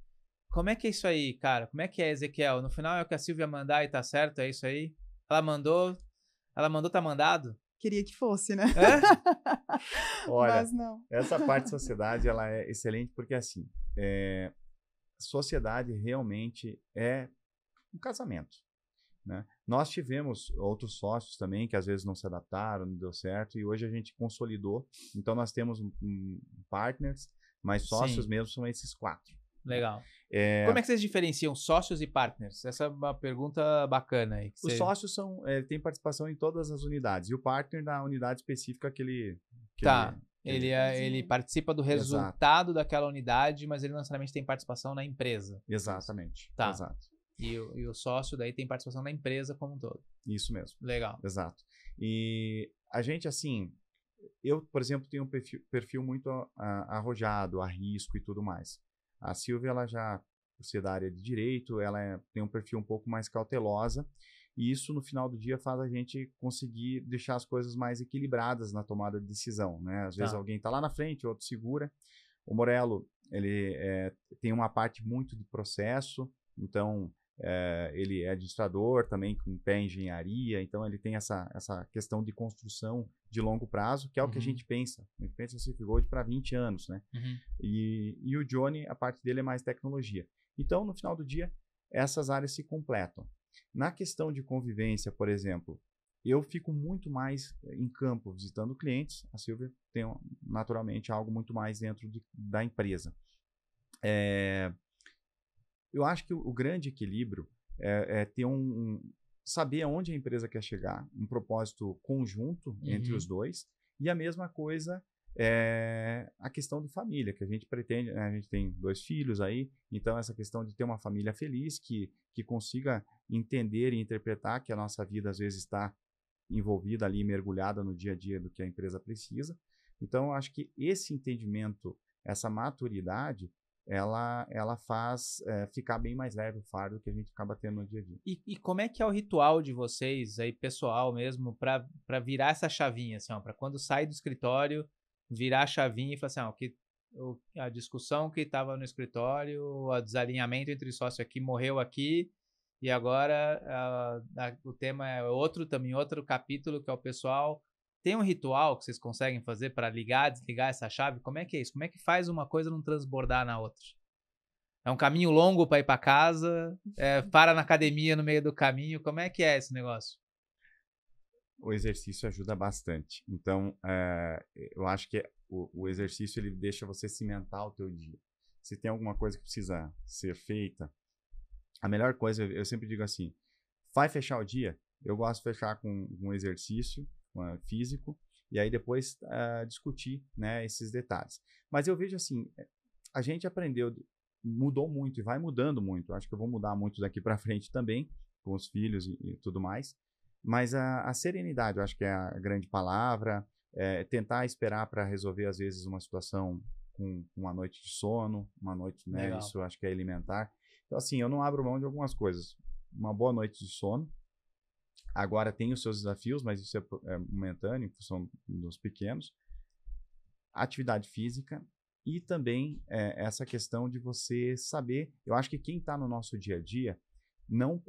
[SPEAKER 1] Como é que é isso aí, cara? Como é que é, Ezequiel? No final é o que a Silvia mandar e tá certo, é isso aí? Ela mandou, tá mandado?
[SPEAKER 3] Queria que fosse, né?
[SPEAKER 2] Olha,
[SPEAKER 3] mas não.
[SPEAKER 2] Essa parte de sociedade ela é excelente porque assim, sociedade realmente é um casamento, né? Nós tivemos outros sócios também que às vezes não se adaptaram, não deu certo, e hoje a gente consolidou. Então nós temos partners, mas sócios mesmo são esses 4.
[SPEAKER 1] Legal. Como é que vocês diferenciam sócios e partners? Essa é uma pergunta bacana aí.
[SPEAKER 2] Os sócios têm participação em todas as unidades, e o partner na unidade específica que ele...
[SPEAKER 1] Ele participa do resultado daquela unidade, mas ele não necessariamente tem participação na empresa.
[SPEAKER 2] Exatamente.
[SPEAKER 1] Tá.
[SPEAKER 2] Exato.
[SPEAKER 1] E o sócio daí tem participação na empresa como um todo.
[SPEAKER 2] Isso mesmo.
[SPEAKER 1] Legal.
[SPEAKER 2] Exato. E a gente, assim, eu, por exemplo, tenho um perfil muito arrojado, a risco e tudo mais. A Silvia, ela já, por ser da área de direito, ela tem um perfil um pouco mais cautelosa, e isso, no final do dia, faz a gente conseguir deixar as coisas mais equilibradas na tomada de decisão, né? Às vezes alguém está lá na frente, outro segura. O Morello, ele tem uma parte muito de processo, então... ele é administrador também com pé em engenharia, então ele tem essa questão de construção de longo prazo, que é o que a gente pensa. A gente pensa assim, Gold para 20 anos, né? E o Johnny, a parte dele é mais tecnologia. Então, no final do dia, essas áreas se completam. Na questão de convivência, por exemplo, eu fico muito mais em campo visitando clientes. A Silvia tem naturalmente algo muito mais dentro da empresa. Eu acho que o grande equilíbrio é ter saber aonde a empresa quer chegar, um propósito conjunto entre os dois, e a mesma coisa a questão de família, que a gente pretende, né? A gente tem 2 filhos aí, então essa questão de ter uma família feliz, que consiga entender e interpretar que a nossa vida às vezes está envolvida ali, mergulhada no dia a dia do que a empresa precisa. Então, eu acho que esse entendimento, essa maturidade, ela faz ficar bem mais leve o fardo que a gente acaba tendo no dia a dia.
[SPEAKER 1] E como é que é o ritual de vocês, aí pessoal mesmo, para virar essa chavinha, assim, ó, para quando sai do escritório, virar a chavinha e falar assim, ó, a discussão que estava no escritório, o desalinhamento entre sócio aqui morreu aqui, e agora o tema é outro capítulo, que é o pessoal. Tem um ritual que vocês conseguem fazer para ligar, desligar essa chave? Como é que é isso? Como é que faz uma coisa não transbordar na outra? É um caminho longo para ir para casa? Para na academia no meio do caminho? Como é que é esse negócio?
[SPEAKER 2] O exercício ajuda bastante. Então, eu acho que o exercício ele deixa você cimentar o teu dia. Se tem alguma coisa que precisa ser feita, a melhor coisa, eu sempre digo assim, vai fechar o dia? Eu gosto de fechar com um exercício físico, e aí depois discutir, né, esses detalhes. Mas eu vejo assim, a gente aprendeu, mudou muito e vai mudando muito. Acho que eu vou mudar muito daqui para frente também, com os filhos e tudo mais. Mas a serenidade, eu acho que é a grande palavra. Tentar esperar para resolver, às vezes, uma situação com uma noite de sono, uma noite, né,
[SPEAKER 1] Legal.
[SPEAKER 2] isso eu acho que é elementar. Então, assim, eu não abro mão de algumas coisas. Uma boa noite de sono. Agora tem os seus desafios, mas isso é momentâneo, em função dos pequenos. Atividade física e também essa questão de você saber. Eu acho que quem está no nosso dia a dia não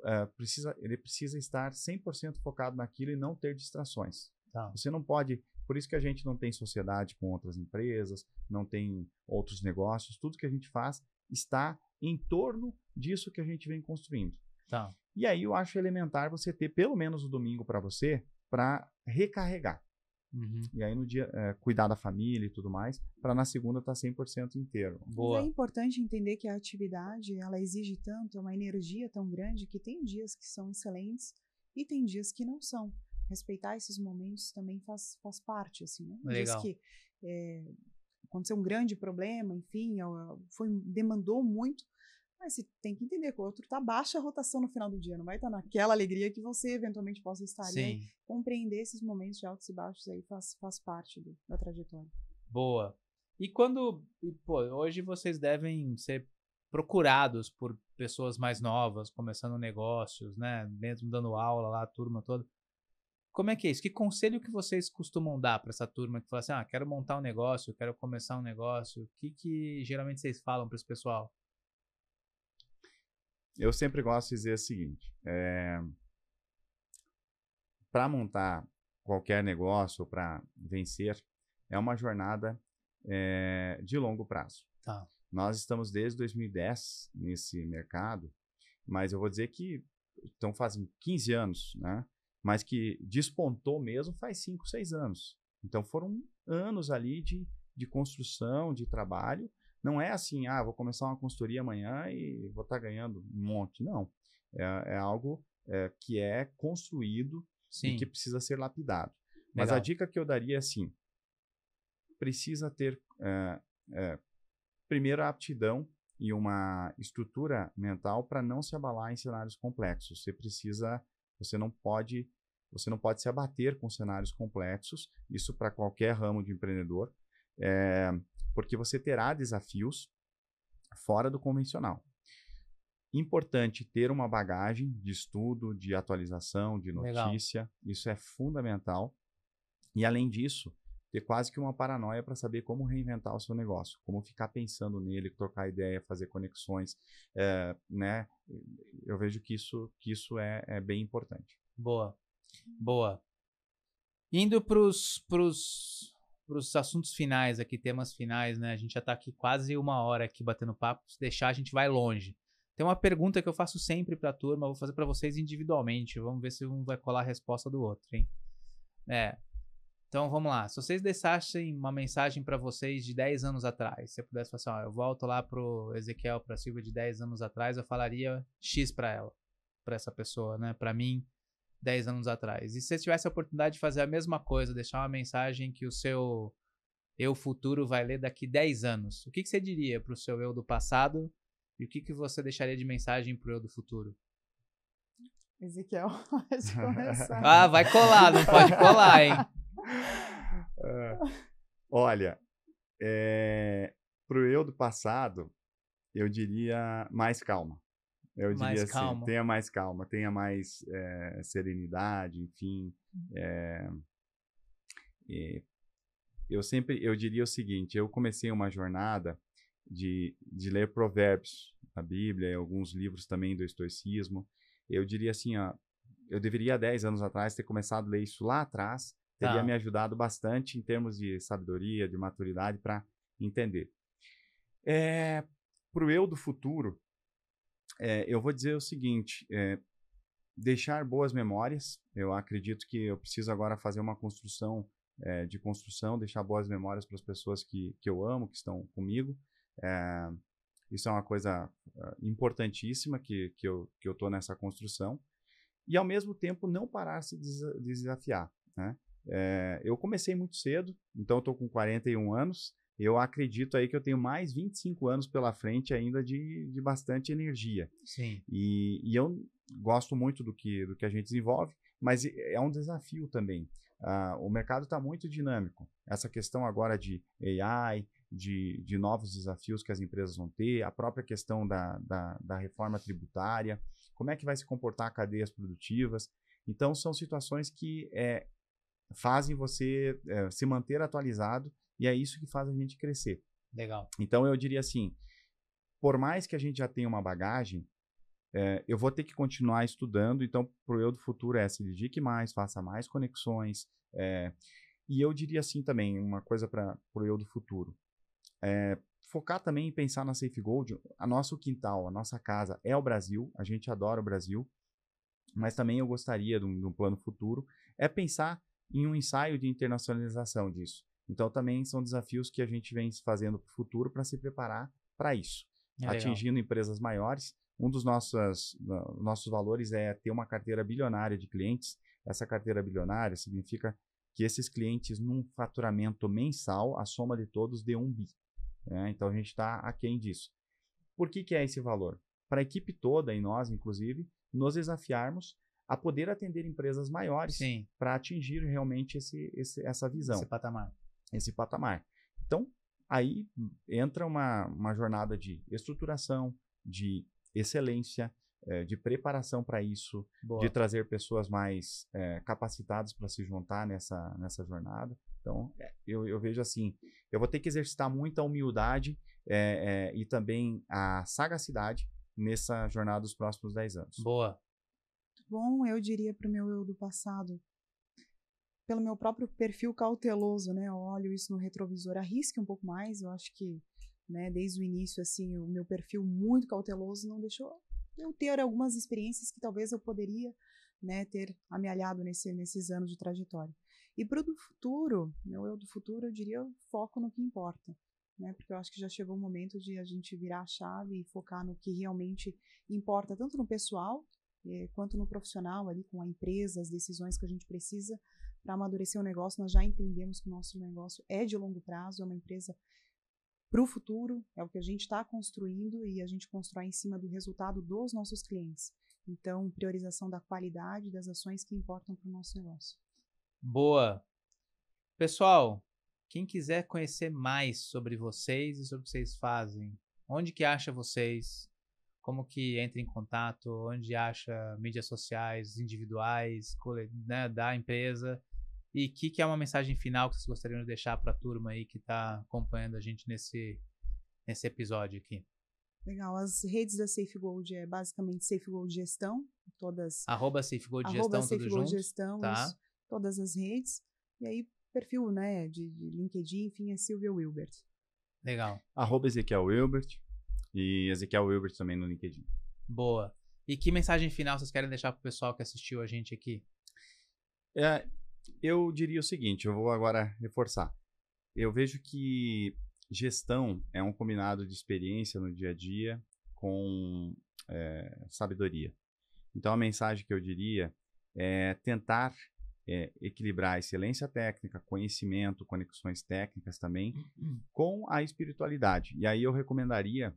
[SPEAKER 2] ele precisa estar 100% focado naquilo e não ter distrações.
[SPEAKER 1] Tá.
[SPEAKER 2] Você não pode. Por isso que a gente não tem sociedade com outras empresas, não tem outros negócios. Tudo que a gente faz está em torno disso que a gente vem construindo.
[SPEAKER 1] Tá.
[SPEAKER 2] E aí eu acho elementar você ter pelo menos o domingo para você, para recarregar.
[SPEAKER 1] Uhum.
[SPEAKER 2] E aí no dia, cuidar da família e tudo mais, para na segunda estar 100% inteiro.
[SPEAKER 1] Boa.
[SPEAKER 3] Mas é importante entender que a atividade, ela exige tanto, é uma energia tão grande, que tem dias que são excelentes e tem dias que não são. Respeitar esses momentos também faz parte, assim, né?
[SPEAKER 1] Legal.
[SPEAKER 3] Dias que aconteceu um grande problema, enfim, demandou muito, mas você tem que entender que o outro está baixa a rotação no final do dia, não vai estar naquela alegria que você eventualmente possa estar.
[SPEAKER 1] Sim.
[SPEAKER 3] E aí, compreender esses momentos de altos e baixos aí faz parte da trajetória.
[SPEAKER 1] Boa. E quando, hoje vocês devem ser procurados por pessoas mais novas, começando negócios, né, mesmo dando aula lá, a turma toda. Como é que é isso? Que conselho que vocês costumam dar para essa turma que fala assim, quero montar um negócio, quero começar um negócio? O que geralmente vocês falam para esse pessoal?
[SPEAKER 2] Eu sempre gosto de dizer o seguinte, para montar qualquer negócio, para vencer, é uma jornada de longo prazo.
[SPEAKER 1] Tá.
[SPEAKER 2] Nós estamos desde 2010 nesse mercado, mas eu vou dizer que então fazem 15 anos, né? Mas que despontou mesmo faz 5, 6 anos. Então foram anos ali de construção, de trabalho. Não é assim, vou começar uma consultoria amanhã e vou estar ganhando um monte. Não. É algo que é construído. Sim. E que precisa ser lapidado. Legal. Mas a dica que eu daria é assim, precisa ter primeiro a aptidão e uma estrutura mental para não se abalar em cenários complexos. Você não pode se abater com cenários complexos, isso para qualquer ramo de empreendedor, porque você terá desafios fora do convencional. Importante ter uma bagagem de estudo, de atualização, de notícia. Legal. Isso é fundamental. E, além disso, ter quase que uma paranoia para saber como reinventar o seu negócio, como ficar pensando nele, trocar ideia, fazer conexões. Né? Eu vejo que isso é bem importante.
[SPEAKER 1] Boa. Boa. Indo para os assuntos finais aqui, temas finais, né? A gente já está aqui quase 1 hora aqui batendo papo. Se deixar, a gente vai longe. Tem uma pergunta que eu faço sempre para a turma, vou fazer para vocês individualmente. Vamos ver se um vai colar a resposta do outro, hein? Então, vamos lá. Se vocês deixassem uma mensagem para vocês de 10 anos atrás, se eu pudesse falar assim, eu volto lá pro Ezequiel, para a Silvia de 10 anos atrás, eu falaria X para ela, para essa pessoa, né? Para mim, 10 anos atrás. E se você tivesse a oportunidade de fazer a mesma coisa, deixar uma mensagem que o seu eu futuro vai ler daqui 10 anos, o que você diria para o seu eu do passado e o que você deixaria de mensagem para o eu do futuro?
[SPEAKER 3] Ezequiel, pode começar.
[SPEAKER 1] Vai colar, não pode colar, hein?
[SPEAKER 2] Olha, pro eu do passado, Eu diria mais calma. Eu
[SPEAKER 1] Mais
[SPEAKER 2] diria assim,
[SPEAKER 1] calma.
[SPEAKER 2] tenha mais calma, tenha mais serenidade, enfim. Eu diria o seguinte, eu comecei uma jornada de ler provérbios da Bíblia, alguns livros também do estoicismo. Eu diria assim, ó, eu deveria, 10 anos atrás, ter começado a ler isso lá atrás, teria me ajudado bastante em termos de sabedoria, de maturidade, para entender. Para o eu do futuro, eu vou dizer o seguinte, deixar boas memórias. Eu acredito que eu preciso agora fazer uma construção, deixar boas memórias para as pessoas que eu amo, que estão comigo. Isso é uma coisa importantíssima que eu estou nessa construção. E, ao mesmo tempo, não parar de se desafiar, né? Eu comecei muito cedo, então eu estou com 41 anos. Eu acredito aí que eu tenho mais 25 anos pela frente ainda de bastante energia.
[SPEAKER 1] Sim.
[SPEAKER 2] E eu gosto muito do que a gente desenvolve, mas é um desafio também. O mercado está muito dinâmico. Essa questão agora de AI, de novos desafios que as empresas vão ter, a própria questão da reforma tributária, como é que vai se comportar cadeias produtivas. Então, são situações que fazem você se manter atualizado, e é isso que faz a gente crescer.
[SPEAKER 1] Legal.
[SPEAKER 2] Então, eu diria assim, por mais que a gente já tenha uma bagagem, eu vou ter que continuar estudando. Então, para o eu do futuro se dedique mais, faça mais conexões. E eu diria assim também, uma coisa para o eu do futuro. Focar também em pensar na Safe Gold. A nosso quintal, a nossa casa é o Brasil, a gente adora o Brasil, mas também eu gostaria de um plano futuro, pensar em um ensaio de internacionalização disso. Então, também são desafios que a gente vem fazendo para o futuro para se preparar para isso. Atingindo empresas maiores. Um dos nossos valores é ter uma carteira bilionária de clientes. Essa carteira bilionária significa que esses clientes, num faturamento mensal, a soma de todos dê 1 bi. Então, a gente está aquém disso. Por que é esse valor? Para a equipe toda, e nós, inclusive, nos desafiarmos a poder atender empresas maiores para atingir realmente essa visão. Esse patamar. Então, aí entra uma jornada de estruturação, de excelência, de preparação para isso, de trazer pessoas mais capacitadas para se juntar nessa jornada. Então, eu vejo assim, eu vou ter que exercitar muita humildade e também a sagacidade nessa jornada dos próximos 10 anos.
[SPEAKER 1] Boa.
[SPEAKER 3] Bom, eu diria para o meu eu do passado, pelo meu próprio perfil cauteloso, né? Eu olho isso no retrovisor, arrisque um pouco mais. Eu acho que, né, desde o início, assim, o meu perfil muito cauteloso não deixou eu ter algumas experiências que talvez eu poderia, né, ter amealhado nesses anos de trajetória. E para o do futuro, meu eu do futuro, eu diria foco no que importa, né? Porque eu acho que já chegou o momento de a gente virar a chave e focar no que realmente importa, tanto no pessoal quanto no profissional, ali com a empresa, as decisões que a gente precisa para amadurecer o negócio. Nós já entendemos que o nosso negócio é de longo prazo, é uma empresa para o futuro, é o que a gente está construindo e a gente constrói em cima do resultado dos nossos clientes. Então, priorização da qualidade das ações que importam para o nosso negócio.
[SPEAKER 1] Boa. Pessoal, quem quiser conhecer mais sobre vocês e sobre o que vocês fazem, onde que acha vocês? Como que entra em contato? Onde acha mídias sociais individuais, né, da empresa? E o que é uma mensagem final que vocês gostariam de deixar para a turma aí que está acompanhando a gente nesse episódio aqui?
[SPEAKER 3] Legal. As redes da Safe Gold é basicamente Safe Gold Gestão, todas.
[SPEAKER 1] @Safe Gold Gestão,
[SPEAKER 3] Safe
[SPEAKER 1] tudo
[SPEAKER 3] Gold
[SPEAKER 1] junto,
[SPEAKER 3] Gestão,
[SPEAKER 1] tá?
[SPEAKER 3] Todas as redes. E aí, perfil, né, de LinkedIn, enfim, é Silvia Wilbert.
[SPEAKER 1] Legal.
[SPEAKER 2] @Ezequiel Wilbert e Ezequiel Wilbert também no LinkedIn.
[SPEAKER 1] Boa. E que mensagem final vocês querem deixar pro pessoal que assistiu a gente aqui?
[SPEAKER 2] Eu diria o seguinte, eu vou agora reforçar. Eu vejo que gestão é um combinado de experiência no dia a dia com sabedoria. Então, a mensagem que eu diria é tentar equilibrar a excelência técnica, conhecimento, conexões técnicas também, com a espiritualidade. E aí eu recomendaria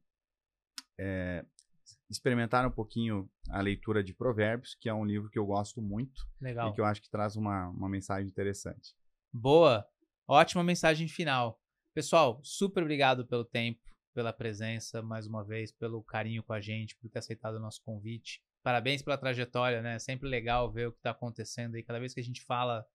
[SPEAKER 2] experimentar um pouquinho a leitura de Provérbios, que é um livro que eu gosto muito.
[SPEAKER 1] Legal.
[SPEAKER 2] E que eu acho que traz uma mensagem interessante.
[SPEAKER 1] Boa. Ótima mensagem final. Pessoal, super obrigado pelo tempo. pela presença, mais uma vez, pelo carinho com a gente, por ter aceitado o nosso convite. Parabéns pela trajetória, né? Sempre legal ver o que está acontecendo aí. Cada vez que a gente fala,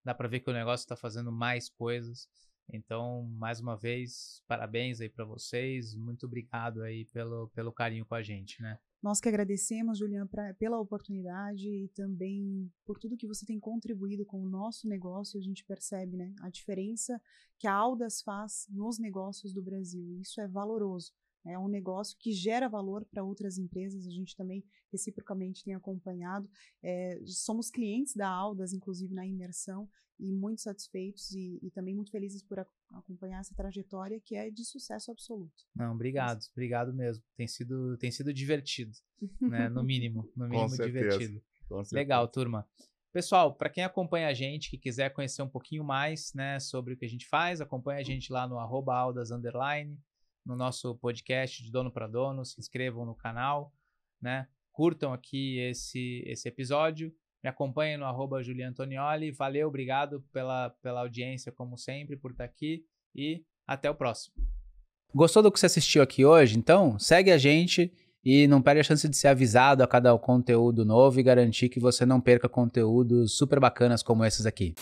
[SPEAKER 1] dá para ver que o negócio está fazendo mais coisas. Então, mais uma vez, parabéns aí para vocês. Muito obrigado aí pelo carinho com a gente, né?
[SPEAKER 3] Nós que agradecemos, Julian, pela oportunidade e também por tudo que você tem contribuído com o nosso negócio. A gente percebe, né, a diferença que a Aldas faz nos negócios do Brasil. Isso é valoroso. É um negócio que gera valor para outras empresas. A gente também reciprocamente tem acompanhado. Somos clientes da Aldas, inclusive na imersão, e muito satisfeitos e também muito felizes por acompanhar essa trajetória que é de sucesso absoluto.
[SPEAKER 1] Não, obrigado mesmo. Tem sido divertido, né? No mínimo divertido. Legal, turma. Pessoal, para quem acompanha a gente, que quiser conhecer um pouquinho mais, né, sobre o que a gente faz, acompanha a gente lá no @aldas_, no nosso podcast de Dono para Dono, se inscrevam no canal, né? Curtam aqui esse episódio. Me acompanhem no @juliantonioli. Valeu, obrigado pela audiência, como sempre, por estar aqui. E até o próximo. Gostou do que você assistiu aqui hoje? Então, segue a gente e não perde a chance de ser avisado a cada conteúdo novo e garantir que você não perca conteúdos super bacanas como esses aqui.